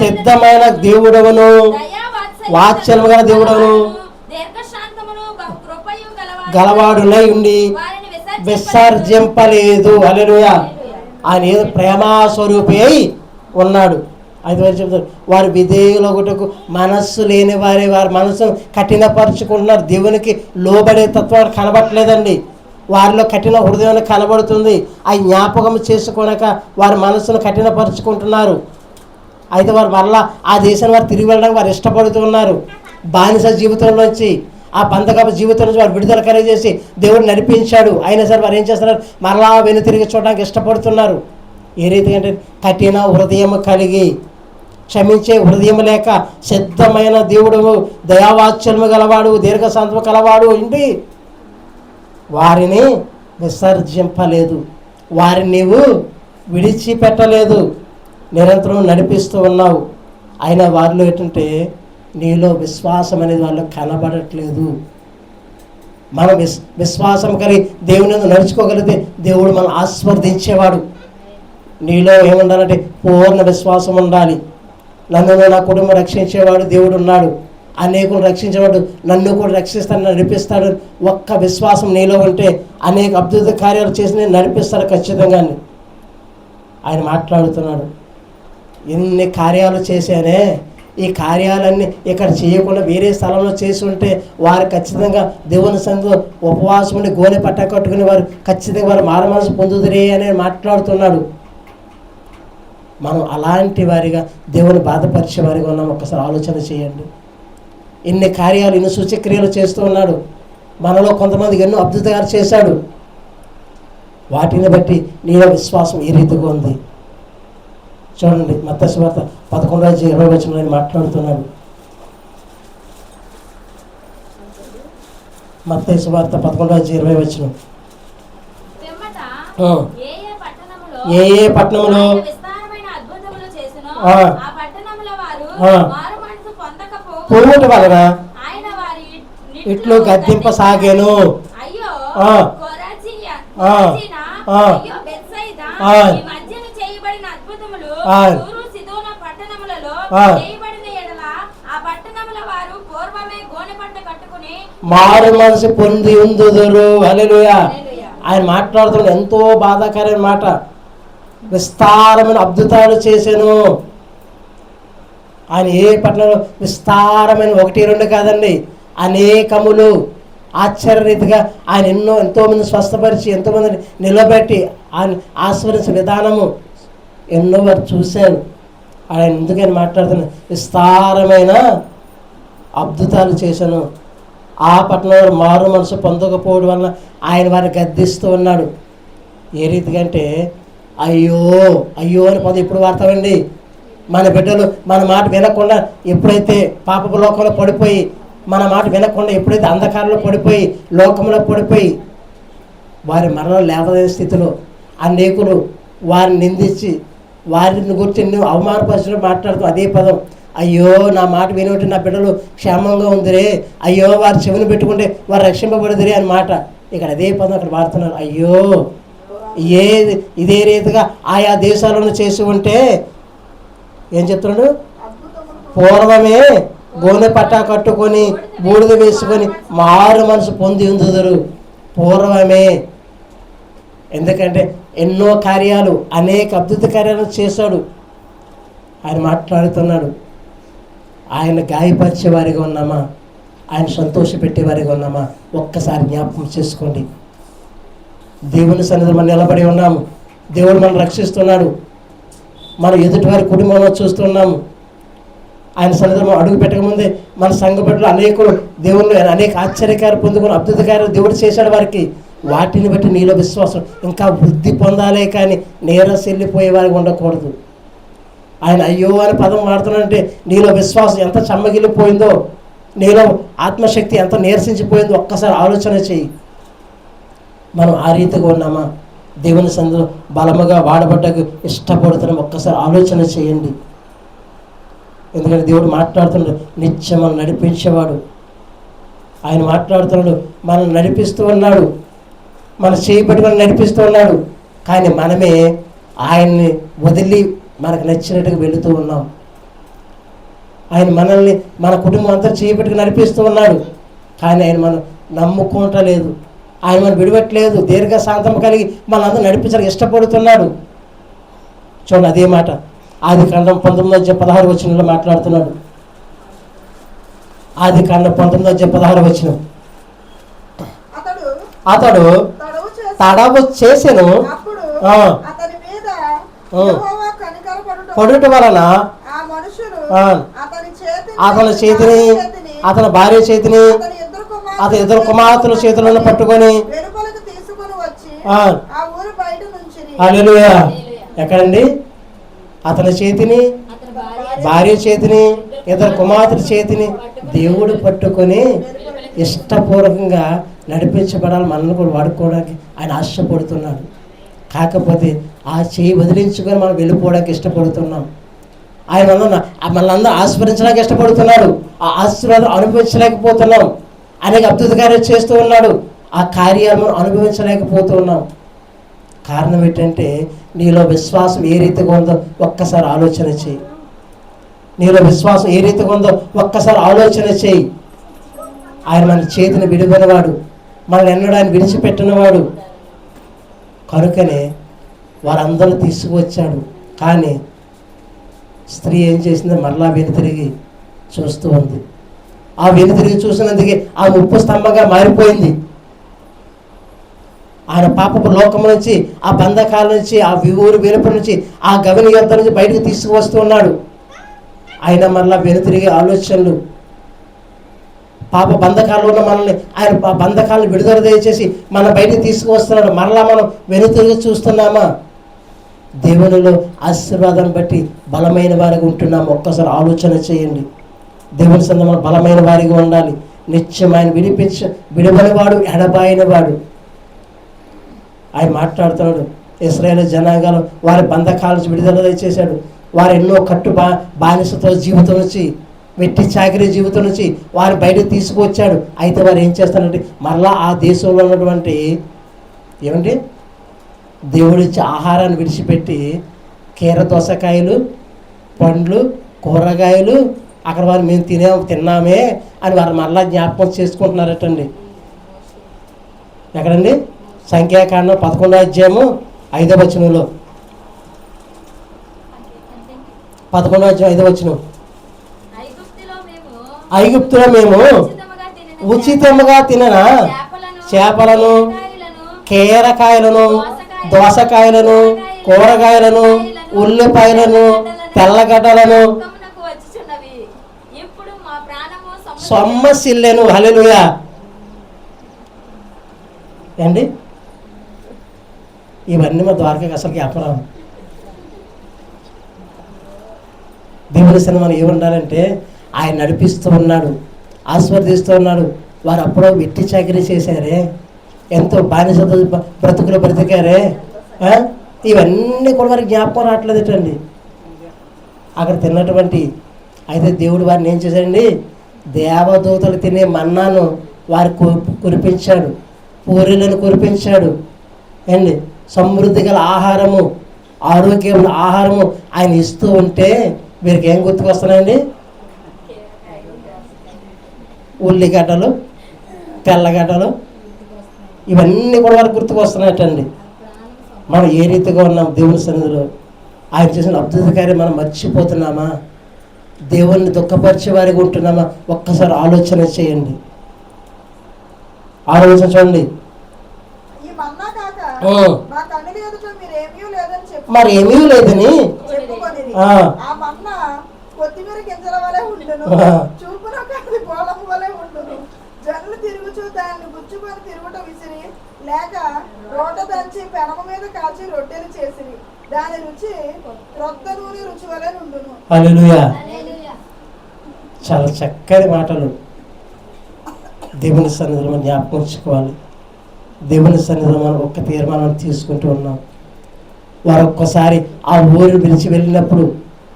సిద్ధమైన దేవుడవును, వాత్సల్యము గల దేవుడవును, గలవాడునై ఉండి విసర్జింపలేదు. హల్లెలూయా. ఆయన ఏదో ప్రేమా స్వరూపి అయి ఉన్నాడు. 5 చెప్తారు, వారు విధేయులగుటకు మనస్సు లేని వారి మనసు కఠినపరుచుకుంటున్నారు. దేవునికి లోబడే తత్వం కనబట్టలేదండి. వారిలో కఠిన హృదయం కనబడుతుంది. ఆ జ్ఞాపకం చేసుకోనక వారి మనస్సును కఠినపరుచుకుంటున్నారు. అయితే వారు మరలా ఆ దేశాన్ని వారు తిరిగి వెళ్ళడానికి వారు ఇష్టపడుతున్నారు. బానిస జీవితంలోంచి, ఆ బంధకపు జీవితం నుంచి వారు విడుదల కలిగజేసి దేవుడు నడిపించాడు. అయినా సరే వారు ఏం చేస్తున్నారు? మరలా వెనుతిరిగి చూడడానికి ఇష్టపడుతున్నారు. ఏ రీతి అంటే కఠిన హృదయం కలిగి, క్షమించే హృదయం లేక, సిద్ధమైన దేవుడు, దయావాత్సల్యము గలవాడు, దీర్ఘశాంతము గలవాడు ఇంటి వారిని విసర్జింపలేదు. వారిని నీవు విడిచిపెట్టలేదు, నిరంతరం నడిపిస్తూ ఉన్నావు. అయినా వారిలో ఏంటంటే నీలో విశ్వాసం అనేది వాళ్ళు కనబడట్లేదు. మనం విశ్వాసం కలిగి దేవుని నడుచుకోగలిగితే దేవుడు మనం ఆస్వాదించేవాడు. నీలో ఏముండాలంటే పూర్ణ విశ్వాసం ఉండాలి. నన్ను నా కుటుంబం రక్షించేవాడు దేవుడు ఉన్నాడు, అనేకులు రక్షించేవాడు నన్ను కూడా రక్షిస్తాడు, నడిపిస్తాడు. ఒక్క విశ్వాసం నీలో ఉంటే అనేక అద్భుత కార్యాలు చేసి నేను నడిపిస్తాడు ఖచ్చితంగా. ఆయన మాట్లాడుతున్నాడు, ఎన్ని కార్యాలు చేశానే, ఈ కార్యాలన్నీ ఇక్కడ చేయకుండా వేరే స్థలంలో చేసి ఉంటే వారు ఖచ్చితంగా దేవుని సన్నిధిలో ఉపవాసం ఉండి గోనె పట్ట కట్టుకుని వారు ఖచ్చితంగా వారు మారు మనసు పొందుదురే అని మాట్లాడుతున్నాడు. మనం అలాంటి వారిగా దేవుని బాధపరిచే వారిగా ఉన్నాం. ఒక్కసారి ఆలోచన చేయండి. ఇన్ని కార్యాలు, ఇన్ని సూచక్రియలు చేస్తూ ఉన్నాడు. మనలో కొంతమందికి ఎన్నో అద్భుతాలు చేశాడు. వాటిని బట్టి నీలో విశ్వాసం ఏ రీతిగా ఉంది చూడండి. మత్తయి సువార్త 11:20 మాట్లాడుతున్నాడు. మత్తయి సువార్త 11:20 ఏ ఏ పట్టణములో పొందుట వలన ఇట్లు గద్దింపసాగాను. మారు మనసు పొంది ఉందుదురు. హల్లెలూయా. ఆయన మాట్లాడుతున్న ఎంతో బాధాకరమైన మాట. విస్తారమైన అద్భుతాలు చేశాను. ఆయన ఏ పట్టణంలో విస్తారమైన 1, 2 కాదండి, అనేకములు ఆశ్చర్యరీతిగా ఆయన ఎంతోమంది స్వస్థపరిచి ఎంతోమందిని నిలబెట్టి ఆయన ఆస్వాదించిన విధానము ఎన్నో వారు చూశారు. ఆయన ఎందుకని మాట్లాడుతున్నారు, విస్తారమైన అద్భుతాలు చేశాను. ఆ పట్టణంలో మారు మనసు పొందకపోవడం వల్ల ఆయన వారిని గద్దిస్తూ ఉన్నాడు. ఏ రీతిగా అంటే అయ్యో అయ్యో అని పదం ఎప్పుడు వాడతామండి? మన బిడ్డలు మన మాట వినకుండా ఎప్పుడైతే పాపపు లోకంలో పడిపోయి, మన మాట వినకుండా ఎప్పుడైతే అంధకారంలో పడిపోయి, లోకంలో పడిపోయి వారి మరణం లేవలేని స్థితిలో అనేకులు వారిని నిందించి వారిని గురించి అవమానపరిచిన మాట్లాడుతూ అదే పదం, అయ్యో నా మాట వినబట్టి నా బిడ్డలు క్షేమంగా ఉందిరే, అయ్యో వారు చెవిని పెట్టుకుంటే వారు రక్షింపబడిదిరే అని మాట. ఇక్కడ అదే పదం అక్కడ వాడుతున్నారు. అయ్యో ఇదే రీతిగా ఆయా దేశాలను చేసి ఉంటే ఏం చెప్తున్నాడు, పూర్వమే గోనె పట్టా కట్టుకొని బూడిద వేసుకొని మారు మనసు పొంది ఉందుదురు. పూర్వమే. ఎందుకంటే ఎన్నో కార్యాలు, అనేక అద్భుత కార్యాలు చేశాడు. ఆయన మాట్లాడుతున్నాడు, ఆయన గాయపరిచే వారిగా ఉన్నామా, ఆయన సంతోషపెట్టే వారిగా ఉన్నామా? ఒక్కసారి జ్ఞాపకం చేసుకోండి. దేవుని సన్నిధిలో మనం నిలబడి ఉన్నాము. దేవుడు మనం రక్షిస్తున్నాడు. మనం ఎదుటివారి కుటుంబంలో చూస్తున్నాము. ఆయన సన్నిధిలో అడుగు పెట్టకముందే మన సంఘ బిడ్డలు అనేకులు దేవుళ్ళు అనేక ఆశ్చర్యకారు పొందుకుని అద్భుత కార్యాలు దేవుడు చేశాడు వారికి. వాటిని బట్టి నీలో విశ్వాసం ఇంకా వృద్ధి పొందాలే కానీ నీరస వెళ్ళిపోయే వారికి ఉండకూడదు. ఆయన అయ్యో అని పదం వాడుతున్నాడంటే నీలో విశ్వాసం ఎంత చెమ్మగిలిపోయిందో, నీలో ఆత్మశక్తి ఎంత నీరసించిపోయిందో ఒక్కసారి ఆలోచన చేయి. మనం ఆ రీతిగా ఉన్నామా? దేవుని సన్నిధిలో బలముగా వాడబడ్డకు ఇష్టపడుతున్నాం? ఒక్కసారి ఆలోచన చేయండి. ఎందుకంటే దేవుడు మాట్లాడుతున్నాడు, నిత్యం మనం నడిపించేవాడు. ఆయన మాట్లాడుతున్నాడు, మనం నడిపిస్తూ ఉన్నాడు, మన చేయి పట్టుకొని నడిపిస్తూ ఉన్నాడు. కానీ మనమే ఆయన్ని వదిలి మనకు నచ్చినట్టుగా వెళుతూ ఉన్నాం. ఆయన మనల్ని మన కుటుంబం అంతా చేయి పట్టుకుని నడిపిస్తూ ఉన్నాడు. కానీ ఆయన మనం నమ్ముకోవట్లేదు, ఆయన మనం విడవట్లేదు. దీర్ఘశాంతం కలిగి మనందరూ నడిపించడానికి ఇష్టపడుతున్నాడు. చూడండి అదే మాట ఆదికాండం 19:16 మాట్లాడుతున్నాడు. ఆదికాండం 19:16 అతడు తడవు చేసెను, పడుట వలన అతని చేతిని, అతని భార్య చేతిని, అతని ఇద్దరు కుమార్తెల చేతులను పట్టుకొని హల్లెలూయా. ఎక్కడండి? అతని చేతిని, భార్య చేతిని, ఇద్దరు కుమార్తెల చేతిని దేవుడు పట్టుకొని ఇష్టపూర్వకంగా నడిపించబడాలి. మనల్ని కూడా వాడుకోవడానికి ఆయన ఆశపడుతున్నాడు. కాకపోతే ఆ చేయి వదిలించుకొని మనం వెళ్ళిపోవడానికి ఇష్టపడుతున్నాం. ఆయన మనల్ని ఆస్వాదించడానికి ఇష్టపడుతున్నాడు. ఆ ఆశీర్వాదం అనుభవించలేకపోతున్నాం. అనేక అద్భుత కార్యాలు చేస్తూ ఉన్నాడు. ఆ కార్యాలను అనుభవించలేకపోతూ ఉన్నాం. కారణం ఏంటంటే నీలో విశ్వాసం ఏ రీతిగా ఉందో ఒక్కసారి ఆలోచన చేయి. నీలో విశ్వాసం ఏ రీతిగా ఉందో ఒక్కసారి ఆలోచన చేయి. ఆయన మన చేతిని విడిపోయినవాడు, మనల్ని ఎన్నడూ ఆయన విడిచిపెట్టినవాడు. కనుకనే వారందరూ తీసుకువచ్చాడు. కానీ స్త్రీ ఏం చేసిందో మరలా వెనుతిరిగి చూస్తూ ఉంది. ఆ వెనుతిరిగి చూసినందుకే ఆ ఉప్పు స్తంభంగా మారిపోయింది. ఆయన పాపపు లోకం నుంచి, ఆ బంధకాల నుంచి, ఆ ఊరు వెలుపల నుంచి, ఆ గవిని యొద్ద నుంచి బయటకు తీసుకువస్తూ ఉన్నాడు. ఆయన మరలా వెనుతిరిగే ఆలోచనలు, పాప బంధకాల్లో ఉన్న మనల్ని ఆయన బంధకాలను విడుదల దయచేసి మన బయటకు తీసుకువస్తున్నాడు. మరలా మనం వెనుతిరిగి చూస్తున్నామా? దేవునిలో ఆశీర్వాదాన్ని బట్టి బలమైన వారిగా ఉంటున్నాము. ఒక్కసారి ఆలోచన చేయండి. దేవుని సన్నిధిలో మనం బలమైన వారిగా ఉండాలి. నిత్యం ఆయన విడిపనివాడు, ఎడబాయిన వాడు. ఆయన మాట్లాడుతున్నాడు. ఇశ్రాయేలు జనాంగాలు వారి బంధకాల నుంచి విడుదల చేశాడు. వారు ఎన్నో బానిసతో జీవితం నుంచి, వెట్టి చాకరీ జీవితం నుంచి వారు బయటకు తీసుకువచ్చాడు. అయితే వారు ఏం చేస్తారంటే మరలా ఆ దేశంలో ఉన్నటువంటి ఏమంటే దేవుడిచ్చే ఆహారాన్ని విడిచిపెట్టి కీర-దోసకాయలు, పండ్లు, కూరగాయలు అక్కడ వారు మేము తిన్నామే అని వారు మరలా జ్ఞాపకం చేసుకుంటున్నారటండి. ఎక్కడండి? సంఖ్యాకాండం 11వ అధ్యాయము 5వ వచనంలో, 11వ అధ్యాయం 5వ వచనం. ఐగుప్తులో మేము ఉచితముగా తినన చేపలను, కీరకాయలను, దోసకాయలను, కూరగాయలను, ఉల్లిపాయలను, తెల్లగడ్డలను సొమ్మసిల్లెను. హల్లెలూయా అండి. ఇవన్నీ మా ద్వారకకి అసలు జ్ఞాపకం. దేవుని సన్నిధిలో మనం ఏముండాలంటే ఆయన నడిపిస్తూ ఉన్నాడు, ఆస్వాదిస్తూ ఉన్నాడు. వారు అప్పుడో వెట్టి చాకరీ చేశారే, ఎంతో బానిసతో బ్రతుకులు బ్రతికారే, ఇవన్నీ కూడా వారికి జ్ఞాపకం రావట్లేదటండి అక్కడ తిన్నటువంటి. అయితే దేవుడు వారిని ఏం చేశాడండి? దేవదూతలు తినే మన్నాను వారు కురిపించాడు, పూరీలను కురిపించాడు అండి. సమృద్ధి గల ఆహారము, ఆరోగ్యమైన ఆహారము ఆయన ఇస్తూ ఉంటే వీరికి ఏం గుర్తుకొస్తున్నాయండి? ఉల్లిగడ్డలు, తెల్లగడ్డలు, ఇవన్నీ కూడా వారికి గుర్తుకొస్తున్నాయటండి. మనం ఏ రీతిగా ఉన్నాం దేవుని సన్నిధిలో? ఆయన చేసిన అద్భుత కార్యం మనం మర్చిపోతున్నామా? దేవుణ్ణి దుఃఖపరిచే వారికి ఉంటున్నామా? ఒక్కసారి ఆలోచన చేయండి, ఆలోచన చూడండి. మరి ఏమీ లేదని కొత్తిమీర గింజల వలె ఉండును, చూపున గోళము వలె ఉండును. జనులు తిరుగుచూ దాన్ని గుచ్చుకొని తిరుగుట విసిరి, లేక రోట దంచి పెనమ మీద కాల్చి రొట్టెలు చేసిరి. దాని రుచి రొద్ద నూనె రుచి వలె ఉండును. హల్లెలూయా. చాలా చక్కని మాటలు. దేవుని సన్నిధిలో మనం జ్ఞాపకం ఉంచుకోవాలి. దేవుని సన్నిధిలో మనం ఒక్క తీర్మానం తీసుకుంటూ ఉన్నాం. వారు ఒక్కసారి ఆ ఊరిని విడిచి వెళ్ళినప్పుడు,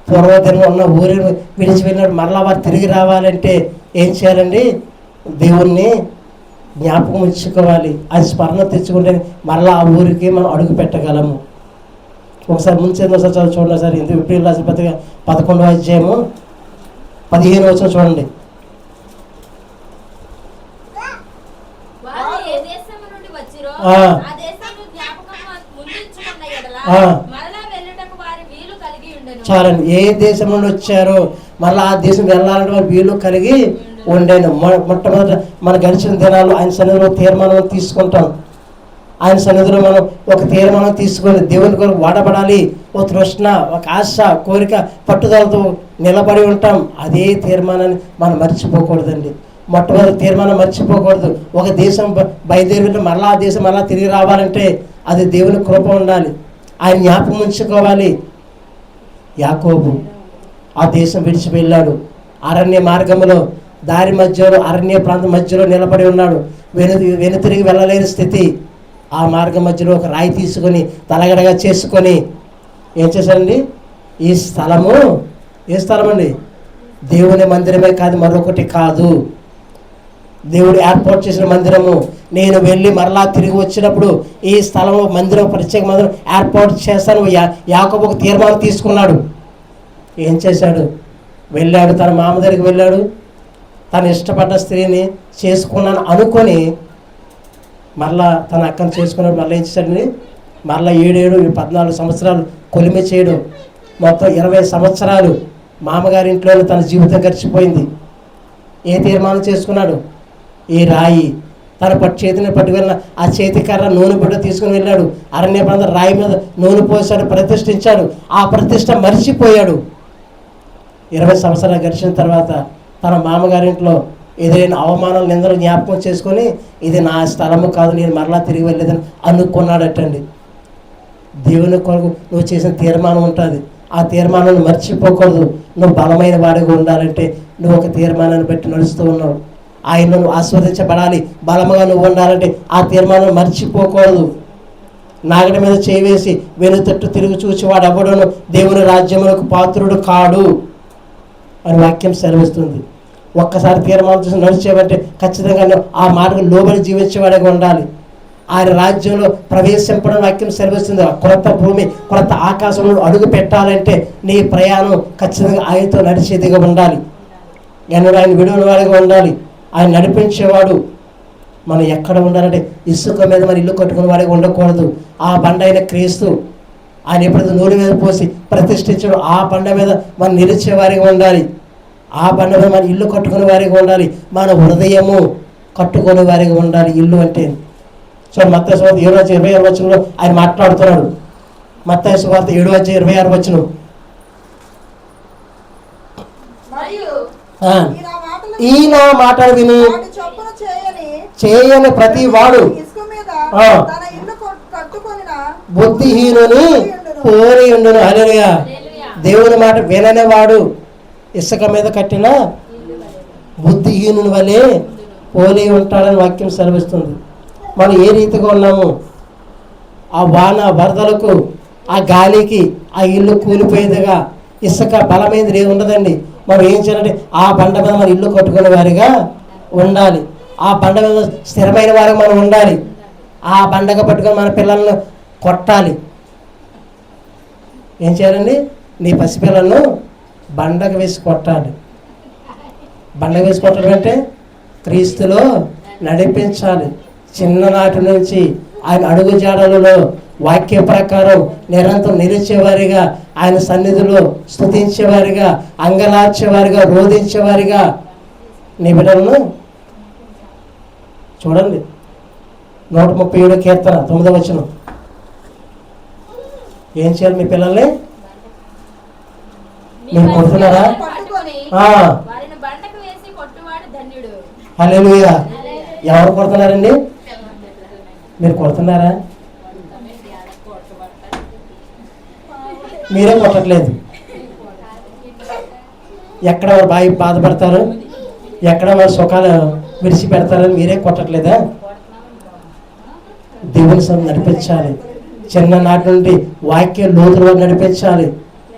పూర్వదినం ఉన్న ఊరిని విడిచి వెళ్ళినప్పుడు మరలా వారు తిరిగి రావాలంటే ఏం చేయాలండి? దేవుణ్ణి జ్ఞాపకం ఉంచుకోవాలి. అది స్మరణ తెచ్చుకుంటే మరలా ఆ ఊరికి మనం అడుగు పెట్టగలము. ఒకసారి ముందు ఒకసారి చూడండి సార్. ఇంత ఏప్రిల్ రాసిన పత్రిక 11వ అధ్యాయము 15వ వచనం చూడండి. చాలండి. ఏ దేశం నుండి వచ్చారో మళ్ళీ ఆ దేశం వెళ్ళాలంటే వారు వీలు కలిగి ఉండేను. మొట్టమొదట మన గడిచిన దినాలు ఆయన సన్నిధిలో తీర్మానం తీసుకుంటాం. ఆయన సన్నిధిలో మనం ఒక తీర్మానం తీసుకొని దేవుని కొరకు వాడబడాలి. ఒక తృష్ణ, ఒక ఆశ, కోరిక, పట్టుదలతో నిలబడి ఉంటాం. అదే తీర్మానాన్ని మనం మర్చిపోకూడదండి. మొట్టమొదటి తీర్మానం మర్చిపోకూడదు. ఒక దేశం బయలుదేరి మరలా ఆ దేశం మరలా తిరిగి రావాలంటే అది దేవుని కృప ఉండాలి. ఆయన జ్ఞాపకం ఉంచుకోవాలి. యాకోబు ఆ దేశం విడిచి వెళ్ళాడు. అరణ్య మార్గంలో, దారి మధ్యలో, అరణ్య ప్రాంతం మధ్యలో నిలబడి ఉన్నాడు. వెనుతిరిగి వెళ్ళలేని స్థితి. ఆ మార్గం మధ్యలో ఒక రాయి తీసుకొని తలగడగా చేసుకొని ఏం చేశారండి? ఈ స్థలము ఏ స్థలం అండి? దేవుని మందిరమే కాదు, మరొకటి కాదు. దేవుడు ఏర్పాటు చేసిన మందిరము. నేను వెళ్ళి మరలా తిరిగి వచ్చినప్పుడు ఈ స్థలం మందిరం, ప్రత్యేక మందిరం ఏర్పాటు చేస్తాను. యాకోబు ఒక తీర్మానం తీసుకున్నాడు. ఏం చేశాడు? వెళ్ళాడు, తన మామ దగ్గరికి వెళ్ళాడు. తను ఇష్టపడ్డ స్త్రీని చేసుకున్నాను అనుకొని మరలా తన అక్కను చేసుకున్నాడు. మళ్ళీ ఏం చేశాడండి? మరలా 14 సంవత్సరాలు కొలిమి చేయడం. మొత్తం 20 సంవత్సరాలు మామగారింట్లోనే తన జీవితం గడిచిపోయింది. ఏ తీర్మానం చేసుకున్నాడు? ఈ రాయి తన చేతిని పట్టుకెళ్ళిన ఆ చేతికర్ర నూనె బిడ్డ తీసుకుని వెళ్ళాడు. అరణ్య ప్రాంతం రాయి మీద నూనె పోసాడు, ప్రతిష్ఠించాడు. ఆ ప్రతిష్ఠ మర్చిపోయాడు. 20 సంవత్సరాలు గడిచిన తర్వాత తన మామగారింట్లో ఎదురైన అవమానాలు, నిందలు జ్ఞాపకం చేసుకొని ఇది నా స్థలము కాదు, నేను మరలా తిరిగి వెళ్ళేదని అనుకున్నాడటండి. దేవుని కొరకు నువ్వు చేసిన తీర్మానం ఉంటుంది. ఆ తీర్మానాన్ని మర్చిపోకూడదు. నువ్వు బలమైన వాడిగా ఉండాలంటే నువ్వు ఒక తీర్మానాన్ని బట్టి నడుస్తూ ఉన్నావు. ఆయన నువ్వు ఆస్వాదించబడాలి, బలముగా నువ్వు ఉండాలంటే ఆ తీర్మానం మర్చిపోకూడదు. నాగడి మీద చేవేసి వెనుతట్టు తిరుగు చూచి వాడు ఎవడును దేవుని రాజ్యములకు పాత్రుడు కాడు అని వాక్యం సెలవిస్తుంది. ఒక్కసారి తీర్మానం చేసి నడిచేవంటే ఖచ్చితంగా ఆ మాటకు లోబడి జీవించేవాడిగా ఉండాలి. ఆయన రాజ్యంలో ప్రవేశింపడం వాక్యం సెలవిస్తుంది. కొత్త భూమి కొత్త ఆకాశంలో అడుగు పెట్టాలంటే నీ ప్రయాణం ఖచ్చితంగా ఆయనతో నడిచేదిగా ఉండాలి. ఎన్నడూ ఆయన విడువని వాడిగా ఉండాలి. ఆయన నడిపించేవాడు. మనం ఎక్కడ ఉండాలంటే ఇసుక మీద మన ఇల్లు కట్టుకునే వాడిగా ఉండకూడదు. ఆ బండ అయిన క్రీస్తు ఆయన ఎప్పుడైతే నూనె మీద పోసి ప్రతిష్ఠించడం ఆ బండ మీద మనం నిలిచేవారిగా ఉండాలి. ఆ బండ మీద మన ఇల్లు కట్టుకునే వారిగా ఉండాలి. మన హృదయము కట్టుకునే వారిగా ఉండాలి. ఇల్లు అంటే సో మత్తయి సువార్త 7:26 వచనంలో ఆయన మాట్లాడుతున్నాడు. మత్తయి సువార్త 7:26 వచనం. ఈయన మాటలు విని చేయని ప్రతి వాడు బుద్ధిహీనుని పోలి ఉండును. హల్లెలూయా. దేవుని మాట వినని వాడు ఇసుక మీద కట్టిన బుద్ధిహీనుని వలె పోలి ఉంటాడని వాక్యం సెలవిస్తుంది. మనం ఏ రీతిగా ఉన్నాము? ఆ వాన వరదలకు ఆ గాలికి ఆ ఇల్లు కూలిపోయేదిగా ఇసుక బలమైనది ఏమి ఉండదండి. మనం ఏం చేయాలంటే ఆ బండ మీద మన ఇల్లు కట్టుకునే వారిగా ఉండాలి. ఆ బండ మీద స్థిరమైన వారిగా మనం ఉండాలి. ఆ బండగా పట్టుకొని మన పిల్లలను కొట్టాలి. ఏం చేయాలండి? నీ పసిపిల్లలను బండకు వేసి కొట్టాలి. బండకు వేసి కొట్టడం అంటే క్రీస్తులో నడిపించాలి. చిన్ననాటి నుంచి ఆయన అడుగు జాడలలో వాక్య ప్రకారం నిరంతరం నిలిచేవారిగా, ఆయన సన్నిధిలో స్తుతించేవారిగా, అంగలార్చేవారిగా, రోధించేవారిగా నీ బిడ్డలను చూడండి. 137 కీర్తన 9వ వచనం. ఏం చేయాలి? మీ పిల్లల్ని మీరు కొడుతున్నారా? హల్లెలూయా. ఎవరు కొడుతున్నారండి? మీరు కొడుతున్నారా? మీరే కొట్టట్లేదు. ఎక్కడ వారు బాధపడతారు, ఎక్కడ వారు సుఖాలు విడిచిపెడతారని మీరే కొట్టట్లేదా? దేవుని సన్నిధిని నడిపించాలి. చిన్ననాటి నుండి వాక్య లోతుల వారు నడిపించాలి.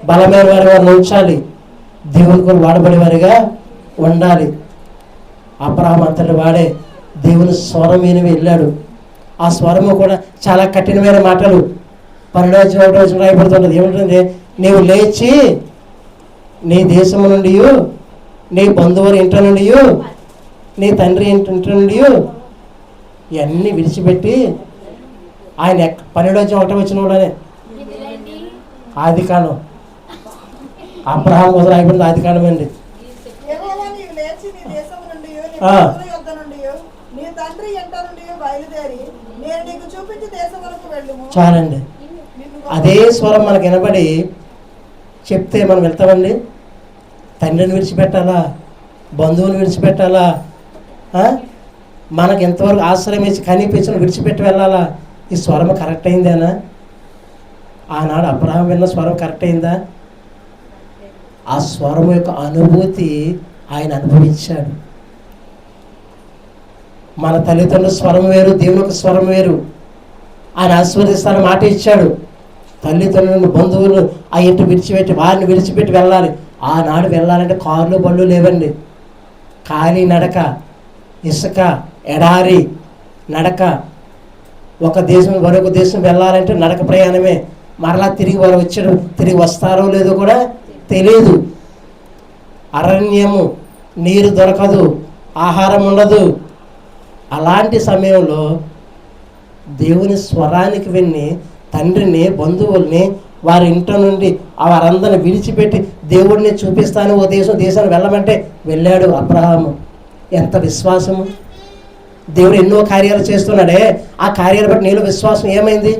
బలమైన వారి వారిని ఉంచాలి. దేవుని కొరకు వాడబడే వారిగా ఉండాలి. అబ్రహాము అంతటి వాడే దేవుని స్వరం విని వెళ్ళాడు. ఆ స్వరము కూడా చాలా కఠినమైన మాటలు. 12వ రాయబడుతుంటుంది. ఏమిటంటే, నీవు లేచి నీ దేశము నుండి, నీ బంధువుల ఇంటి నుండి, నీ తండ్రి ఇంటి నుండి ఇవన్నీ విడిచిపెట్టి ఆయన 12వ వచనంలోనే ఆది కాండం, అబ్రహాము కోసం రాయబడింది ఆది కాండం అండి. చాలండి. అదే స్వరం మనకు వినబడి చెప్తే మనం వెళ్తామండి. తండ్రిని విడిచిపెట్టాలా? బంధువుని విడిచిపెట్టాలా? మనకు ఎంతవరకు ఆశ్రయం ఇచ్చి కనిపించిన విడిచిపెట్టి వెళ్ళాలా? ఈ స్వరం కరెక్ట్ అయిందేనా? ఆనాడు అబ్రహాం విన్న స్వరం కరెక్ట్ అయిందా? ఆ స్వరం యొక్క అనుభూతి ఆయన అనుభవించాడు. మన తల్లిదండ్రుల స్వరం వేరు, దేవుని యొక్క స్వరం వేరు. ఆయన ఆశీర్వదిస్తానని మాట ఇచ్చాడు. తల్లిదండ్రులను, బంధువులు ఆ ఇంటి విడిచిపెట్టి వారిని విడిచిపెట్టి వెళ్ళాలి. ఆనాడు వెళ్ళాలంటే కార్లు బళ్ళు లేవండి. ఖాళీ నడక, ఇసుక, ఎడారి నడక. ఒక దేశం మరొక దేశం వెళ్ళాలంటే నడక ప్రయాణమే. మరలా తిరిగి వారు వచ్చాడు, తిరిగి వస్తారో లేదో కూడా తెలియదు. అరణ్యము, నీరు దొరకదు, ఆహారం ఉండదు. అలాంటి సమయంలో దేవుని స్వరానికి విని తండ్రిని, బంధువుల్ని, వారి ఇంట నుండి వారందరిని విడిచిపెట్టి దేవుడిని చూపిస్తాను ఓ దేశాన్ని వెళ్ళమంటే వెళ్ళాడు అబ్రహాము. ఎంత విశ్వాసము! దేవుడు ఎన్నో కార్యాలు చేస్తున్నాడే, ఆ కార్యాలు బట్టి నీలో విశ్వాసం ఏమైంది?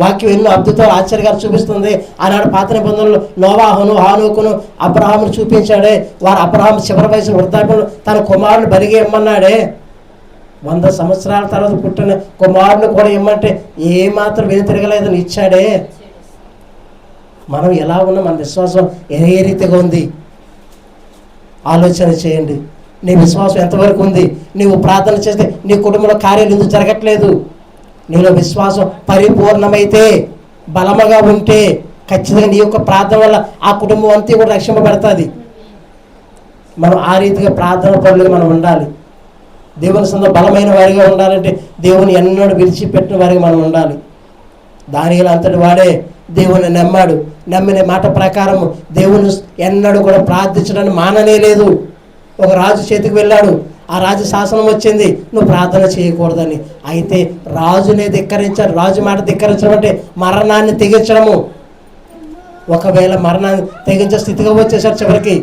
వాక్యం ఎన్నో అద్భుతాలు, ఆశ్చర్యాలు చూపిస్తుంది. ఆనాడు పాత నిబంధనలు నోవాహును, హానోకును, అబ్రహామును చూపించాడే. వారు అబ్రహాము చివరి వయసు వృద్ధాప్యంలో తన కుమారుని బలిగా ఇమ్మన్నాడే. 100 సంవత్సరాల తర్వాత పుట్టిన కుమారుని కూడా ఇమ్మంటే ఏమాత్రం వెనుతిరగలేదని ఇచ్చాడే. మనం ఎలా ఉన్నా మన విశ్వాసం ఏ రీతిగా ఉంది ఆలోచన చేయండి. నీ విశ్వాసం ఎంతవరకు ఉంది? నీవు ప్రార్థన చేస్తే నీ కుటుంబంలో కార్యాలు ఎందుకు జరగట్లేదు? నీలో విశ్వాసం పరిపూర్ణమైతే, బలముగా ఉంటే ఖచ్చితంగా నీ యొక్క ప్రార్థన వల్ల ఆ కుటుంబం అంతా కూడా రక్షింపబడుతుంది. మనం ఆ రీతిగా ప్రార్థన పనులుగా మనం ఉండాలి. దేవుని సొంత బలమైన వారిగా ఉండాలంటే దేవుని ఎన్నడూ విడిచిపెట్టిన వారిగా మనం ఉండాలి. దానియేలు అంతటి వాడే దేవుని నమ్మాడు. నమ్మిన మాట ప్రకారం దేవుని ఎన్నడూ కూడా ప్రార్థించడానికి మాననే లేదు. ఒక రాజు చేతికి వెళ్ళాడు, ఆ రాజు శాసనం వచ్చింది నువ్వు ప్రార్థన చేయకూడదని. అయితే రాజునే ధిక్కరించాడు. రాజు మాట ధిక్కరించడం అంటే మరణాన్ని తెగించడము. ఒకవేళ మరణాన్ని తెగించే స్థితిగా వచ్చేసారు. చివరికి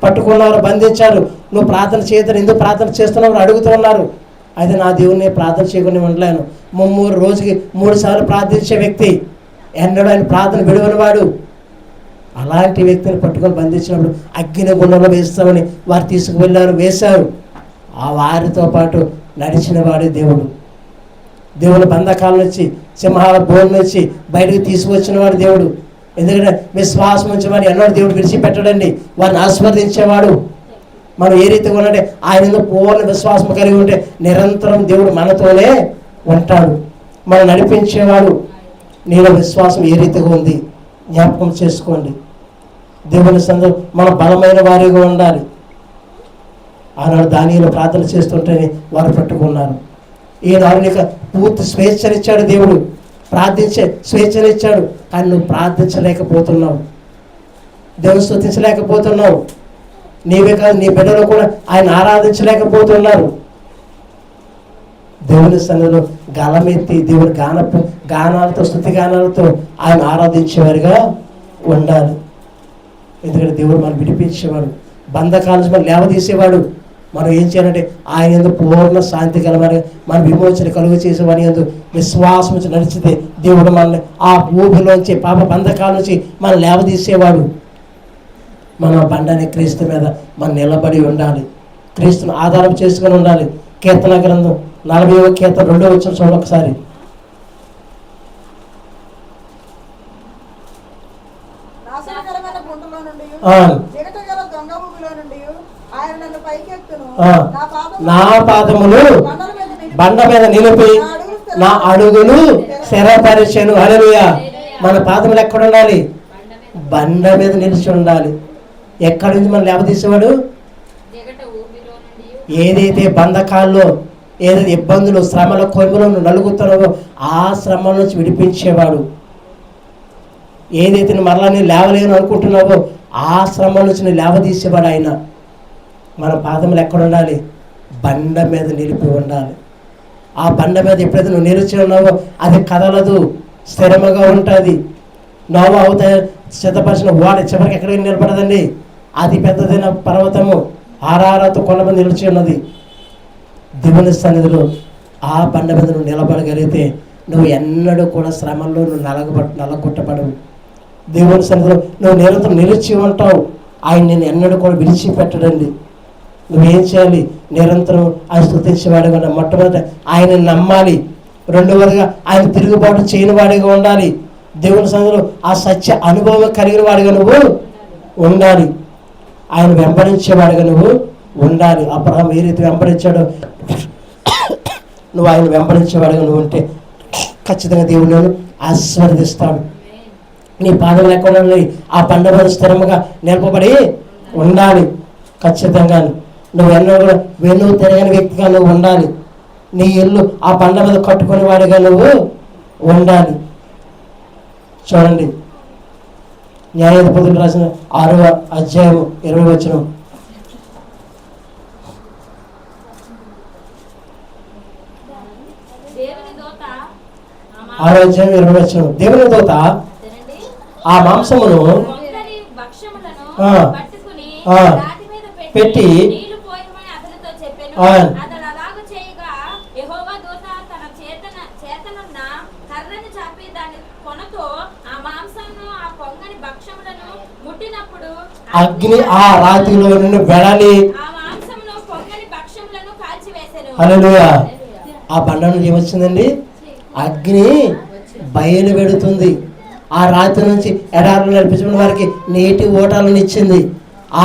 పట్టుకున్నవారు బంధించారు. నువ్వు ప్రార్థన చేయదని ఎందుకు ప్రార్థన చేస్తున్నావు అడుగుతూ ఉన్నారు. అయితే నా దేవుడిని ప్రార్థన చేయకుండా ఉండలేను. రోజుకి 3 సార్లు ప్రార్థించే వ్యక్తి, ఎన్నడూ ఆయన ప్రార్థన విడువనివాడు. అలాంటి వ్యక్తిని పట్టుకొని బంధించినప్పుడు అగ్ని గుండంలో వేస్తామని వారు తీసుకువెళ్ళారు, వేశారు. ఆ వారితో పాటు నడిచిన వాడే దేవుడు. దేవుని బంధకాల నుంచి, సింహాల బోన్ నుంచి బయటకు తీసుకొచ్చిన వాడు దేవుడు. ఎందుకంటే విశ్వాసం నుంచి వాడు ఎన్నడూ దేవుడు విడిచిపెట్టడండి, వారిని ఆస్వాదించేవాడు. మనం ఏ రీతిగా ఉన్నట్టే ఆయన పూర్ణ విశ్వాసం కలిగి ఉంటే నిరంతరం దేవుడు మనతోనే ఉంటాడు, మనం నడిపించేవాడు. నీలో విశ్వాసం ఏ రీతిగా ఉంది జ్ఞాపకం చేసుకోండి. దేవుని సందు మనం బలమైన వారిగా ఉండాలి. ఆనాడు దానియేలు ప్రార్థన చేస్తుంటేనే వారు పట్టుకున్నారు. ఈనాడు నీకు పూర్తి స్వేచ్ఛనిచ్చాడు దేవుడు, ప్రార్థించే స్వేచ్ఛనిచ్చాడు. కానీ నువ్వు ప్రార్థించలేకపోతున్నావు, దేవుని స్తుతించలేకపోతున్నావు. నీవే కాదు, నీ బిడ్డలు కూడా ఆయన ఆరాధించలేకపోతున్నారు. దేవుని సన్నిధిలో గలమెత్తి దేవుని గానాలతో స్తుతి గానాలతో ఆయన ఆరాధించేవారిగా ఉండాలి. ఎందుకంటే దేవుడు మనం విడిపించేవాడు, బంధకాల నుంచి మనం లేవదీసేవాడు. మనం ఏం చేయాలంటే ఆయన ఎందుకు పూర్ణ శాంతి కలవారి మన విమోచన కలుగు చేసేవాని ఎందుకు విశ్వాసం నుంచి నడిచితే దేవుడు మనల్ని ఆ ఊపిలోంచి పాప బంధకాల నుంచి మనం లేవదీసేవాడు. మన బండని క్రీస్తు మీద మనం నిలబడి ఉండాలి, క్రీస్తును ఆధారం చేసుకొని ఉండాలి. కీర్తన గ్రంథం 40వ కీర్తన 2వ వచనం చూడండి ఒకసారి. నా పాదములు బండ మీద నిలిపి నా అడుగులు స్థిరపరిచెను. హల్లెలూయా. మన పాదములు ఎక్కడ ఉండాలి? బండ మీద నిలిచి ఉండాలి. ఎక్కడి నుంచి మనం లేవదీసేవాడు? ఏదైతే బంధకాల్లో, ఏదైతే ఇబ్బందులు, శ్రమల కొమ్ములో నలుగుతున్నావో ఆ శ్రమ నుంచి విడిపించేవాడు. ఏదైతే మరలా నేను లేవలేను అనుకుంటున్నావో ఆ శ్రమ నుంచి నేను లేవదీసేవాడు ఆయన. మన పాదములు ఎక్కడ ఉండాలి? బండ మీద నిలిపి ఉండాలి. ఆ బండ మీద ఎప్పుడైతే నువ్వు నిలిచి ఉన్నావో అది కదలదు, స్థిరముగా ఉంటుంది. నోవహు అవుతాయి సిద్ధపరిచిన వాడు చివరికి ఎక్కడికి నిలబడదండి. అతి పెద్దదైన పర్వతము ఆరారతో కొండ మీద నిలిచి ఉన్నది. దేవుని సన్నిధిలో ఆ బండ మీద నువ్వు నిలబడగలిగితే నువ్వు ఎన్నడూ కూడా శ్రమంలో నువ్వు నలగొట్టబడవు. దేవుని సన్నిధిలో నువ్వు నిరంతరం నిలిచి ఉంటావు. ఆయన నేను ఎన్నడూ కూడా విడిచిపెట్టడండి. నువ్వేం చేయాలి? నిరంతరం ఆయన స్తుతించేవాడిగా, మొట్టమొదట ఆయన నమ్మాలి. రెండవదిగా ఆయన తిరుగుబాటు చేయని వాడిగా ఉండాలి. దేవుని సన్నిధిలో ఆ సత్య అనుభవం కలిగిన వాడిగా నువ్వు ఉండాలి. ఆయన వెంబడించేవాడిగా నువ్వు ఉండాలి. అబ్రహాం ఏ రీతి వెంబడించాడో నువ్వు ఆయన వెంబడించేవాడిగా నువ్వు ఉంటే ఖచ్చితంగా దేవుడు నేను ఆశీర్వదిస్తాడు. నీ పాదం లేకుండా ఆ బండ మీద స్థిరముగా నిలపబడి ఉండాలి. ఖచ్చితంగా నువ్వు ఎన్నో కూడా వెన్ను తిరగని వ్యక్తిగా నువ్వు ఉండాలి. నీ ఇల్లు ఆ బండ మీద కట్టుకునే వాడిగా నువ్వు ఉండాలి. చూడండి, న్యాయాధిపతులు రాసిన 6వ అధ్యాయం 20వ వచనం. 6వ అధ్యాయం 20వ వచనం. దేవుని దూత ఆ మాంసమును పెట్టి అగ్ని ఆ రాతిలో నుండి వెడలి హల్లెలూయా. ఆ బండ నుండి ఏమొచ్చిందండి? అగ్ని బయలు పెడుతుంది. ఆ రాత్రి నుంచి ఎడారులు నడిపించిన వారికి నీటి ఓటాలను ఇచ్చింది.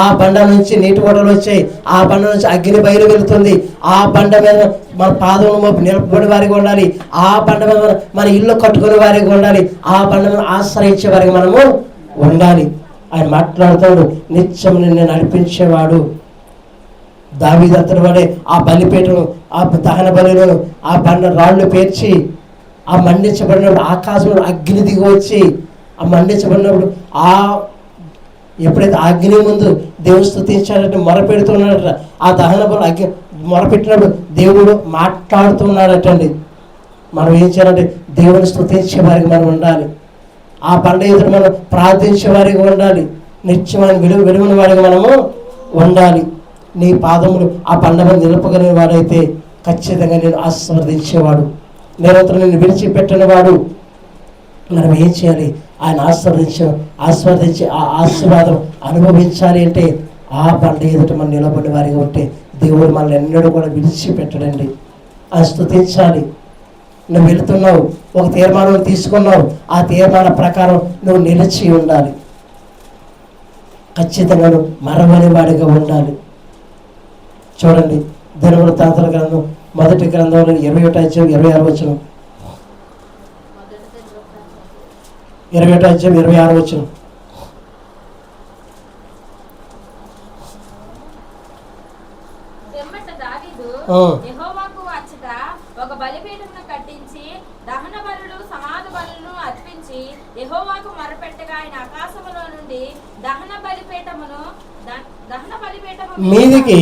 ఆ బండ నుంచి నీటి ఓడలు వచ్చాయి, ఆ బండ నుంచి అగ్ని బయలు వెళుతుంది. ఆ బండ మీద మన పాదములు నిలబడి వారికి ఉండాలి, ఆ బండ మీద మన ఇల్లు కట్టుకునే వారికి ఉండాలి, ఆ బండ మీద ఆశ్రయించే వారికి మనము ఉండాలి. ఆయన మాట్లాడుతాడు, నిత్యం నిన్ను నడిపించేవాడు. దావీదు అంతటి వాడే ఆ బలిపీఠను, ఆ దహన బలులను, ఆ బండ రాళ్ళు పేర్చి ఆ మండించబడినప్పుడు ఆకాశంలో అగ్ని దిగి వచ్చి ఆ మండించబడినప్పుడు ఆ ఎప్పుడైతే అగ్ని ముందు దేవుడు స్తుతించాడంటే మొరపెడుతున్నాడట. ఆ దహన బలు అగ్ని మొరపెట్టినప్పుడు దేవుడు మాట్లాడుతున్నాడటండి. మనం ఏం చేయాలంటే దేవుని స్తుతించే వారికి మనం ఉండాలి, ఆ బండ ఎదురు మనం ప్రార్థించే వారికి ఉండాలి, నిత్యమైన విలువని వారికి మనము ఉండాలి. నీ పాదములు ఆ బండ మీద నిలపగలిగిన వాడైతే ఖచ్చితంగా నేను ఆశీర్వదించేవాడు, నిరంతరం నేను విడిచిపెట్టిన వాడు. మనం ఏం చేయాలి? ఆయన ఆశీర్వదించి ఆ ఆశీర్వాదం అనుభవించాలి అంటే ఆ బండ ఎదుట మనం నిలబడి వారిగా ఉంటే దేవుడు మనల్ని ఎన్నడూ కూడా విడిచిపెట్టడండి. ఆయన స్తుతించాలి. నువ్వు వెళుతున్నావు, ఒక తీర్మానం తీసుకున్నావు, ఆ తీర్మానం ప్రకారం నువ్వు నిలిచి ఉండాలి, ఖచ్చితంగా నువ్వు మరవని వాడిగా ఉండాలి. చూడండి, దినవృత్తాంతాల గ్రంథం 1వ గ్రంథంలో 21వ అధ్యాయం 26వ వచనం, 21వ అధ్యాయం 26వ వచనం. యెహోవాకు అచ్చట ఒక బలిపీఠమును కట్టించి దహన బలులు సమాధ బలులను అర్పించి యెహోవాకు మొరపెట్టగా ఆయన ఆకాశములో నుండి దహన బలిపీఠము మీదికి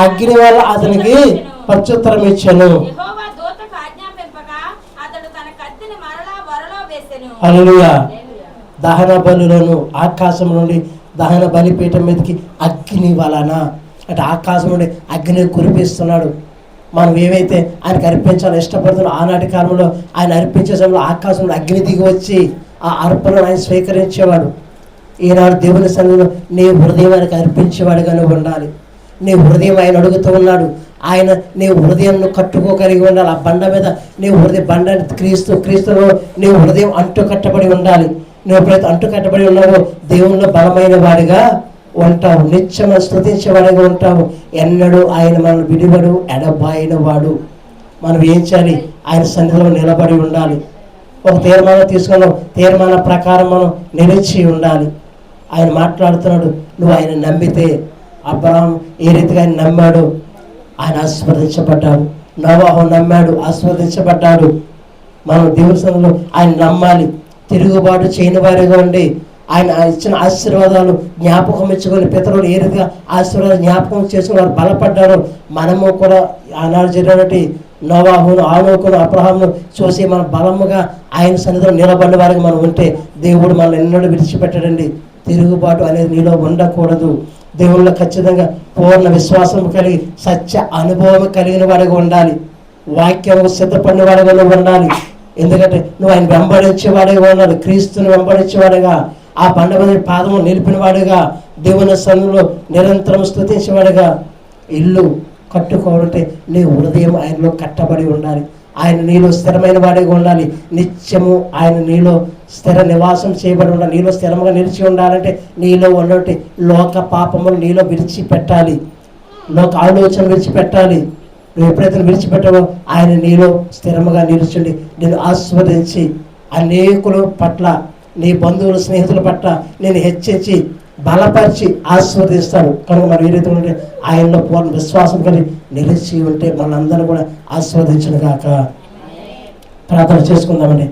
అగ్ని వల్ల అతనికి ప్రత్యుత్తరం ఇచ్చెను. యెహోవా దూతకు ఆజ్ఞాపింపగా అతడు తన కత్తిని మరలా వరలో వేసెను. హల్లెలూయా. దహన బలులను ఆకాశం నుండి దహన బలిపీఠం మీదకి అగ్ని వలన అంటే ఆకాశం నుండి అగ్ని కురిపిస్తున్నాడు. మనం ఏవైతే ఆయనకు అర్పించాలని ఇష్టపడుతున్నాం ఆనాటి కాలంలో ఆయన అర్పించే సమయంలో ఆకాశంలో అగ్ని దిగి వచ్చి ఆ అర్పణను ఆయన స్వీకరించేవాడు. ఈనాడు దేవుని సన్నిధిలో నీ హృదయం ఆయనకు అర్పించేవాడుగా నువ్వు ఉండాలి. నీ హృదయం ఆయన అడుగుతూ ఉన్నాడు, ఆయన నీ హృదయాన్ని కట్టుకోగలిగి ఉండాలి. ఆ బండ మీద నీ హృదయం బండ క్రీస్తులో నీ హృదయం అంటు కట్టబడి ఉండాలి. నువ్వు ఎప్పుడైతే అంటు కట్టబడి ఉన్నావో దేవునిలో బలమైన వాడిగా ఉంటావు, నిత్యం స్తుతించేవాడిగా ఉంటావు. ఎన్నడూ ఆయన మనం విడివడు ఎడబాయిన వాడు. మనం ఏం చేయాలి? ఆయన సన్నిధిలో నిలబడి ఉండాలి. ఒక తీర్మానం తీసుకున్నాం, తీర్మానం ప్రకారం మనం నిలిచి ఉండాలి. ఆయన మాట్లాడుతున్నాడు, నువ్వు ఆయన నమ్మితే అబ్రహాం ఏ రీతిగా ఆయన నమ్మాడు, ఆయన ఆశీర్వదించబడ్డాడు. నోవాహు నమ్మాడు, ఆశీర్వదించబడ్డాడు. మనం దేవుని సన్నిధిలో ఆయన నమ్మాలి, తిరుగుబాటు చేయని వారిగా ఉండి ఆయన ఇచ్చిన ఆశీర్వాదాలు జ్ఞాపకం ఇచ్చుకొని పితరులు ఏ రీతిగా ఆశీర్వాదాలు జ్ఞాపకం చేసుకుని వారు బలపడ్డారో మనము కూడా ఆనాడు జరిగినటువంటి నోవాహును, ఆనోకును, అబ్రహామును చూసి మనం బలముగా ఆయన సన్నిధిలో నిలబడిన వారికి మనం ఉంటే దేవుడు మనల్ని ఎన్నడూ విడిచిపెట్టడండి. తిరుగుబాటు అనేది నీలో ఉండకూడదు. దేవుళ్ళో ఖచ్చితంగా పూర్ణ విశ్వాసం కలిగి సత్య అనుభవం కలిగిన వాడిగా ఉండాలి. వాక్యం సిద్ధపడిన వాడిగా నువ్వు ఉండాలి. ఎందుకంటే నువ్వు ఆయన వెంబడించేవాడిగా ఉండాలి. క్రీస్తుని వెంబడించేవాడిగా, ఆ బండ మీద పాదము నిలిపిన వాడిగా, దేవుని సన్నిధిలో నిరంతరం స్తుతించేవాడిగా ఇల్లు కట్టుకోవాలంటే నీ హృదయం ఆయనలో కట్టబడి ఉండాలి. ఆయన నీలో స్థిరమైన వాడిగా ఉండాలి. నిత్యము ఆయన నీలో స్థిర నివాసం చేయబడి ఉండాలి. నీలో స్థిరంగా నిలిచి ఉండాలంటే నీలో ఉన్నటువంటి లోక పాపములు నీలో విడిచిపెట్టాలి, లోక ఆలోచన విడిచిపెట్టాలి. నువ్వు ఎప్పుడైతే విడిచిపెట్టావో ఆయన నీలో స్థిరముగా నిలిచిండి నేను ఆస్వాదించి అనేకుల పట్ల, నీ బంధువుల స్నేహితుల పట్ల నేను హెచ్చించి బలపరిచి ఆస్వాదిస్తాడు. కనుక మరి ఏ రీతి ఉంటే ఆయనలో పూర్ణ విశ్వాసం కలిగి నిలిచి ఉంటే మనందరూ కూడా ఆస్వాదించను గాక. ప్రార్థన చేసుకుందామండి.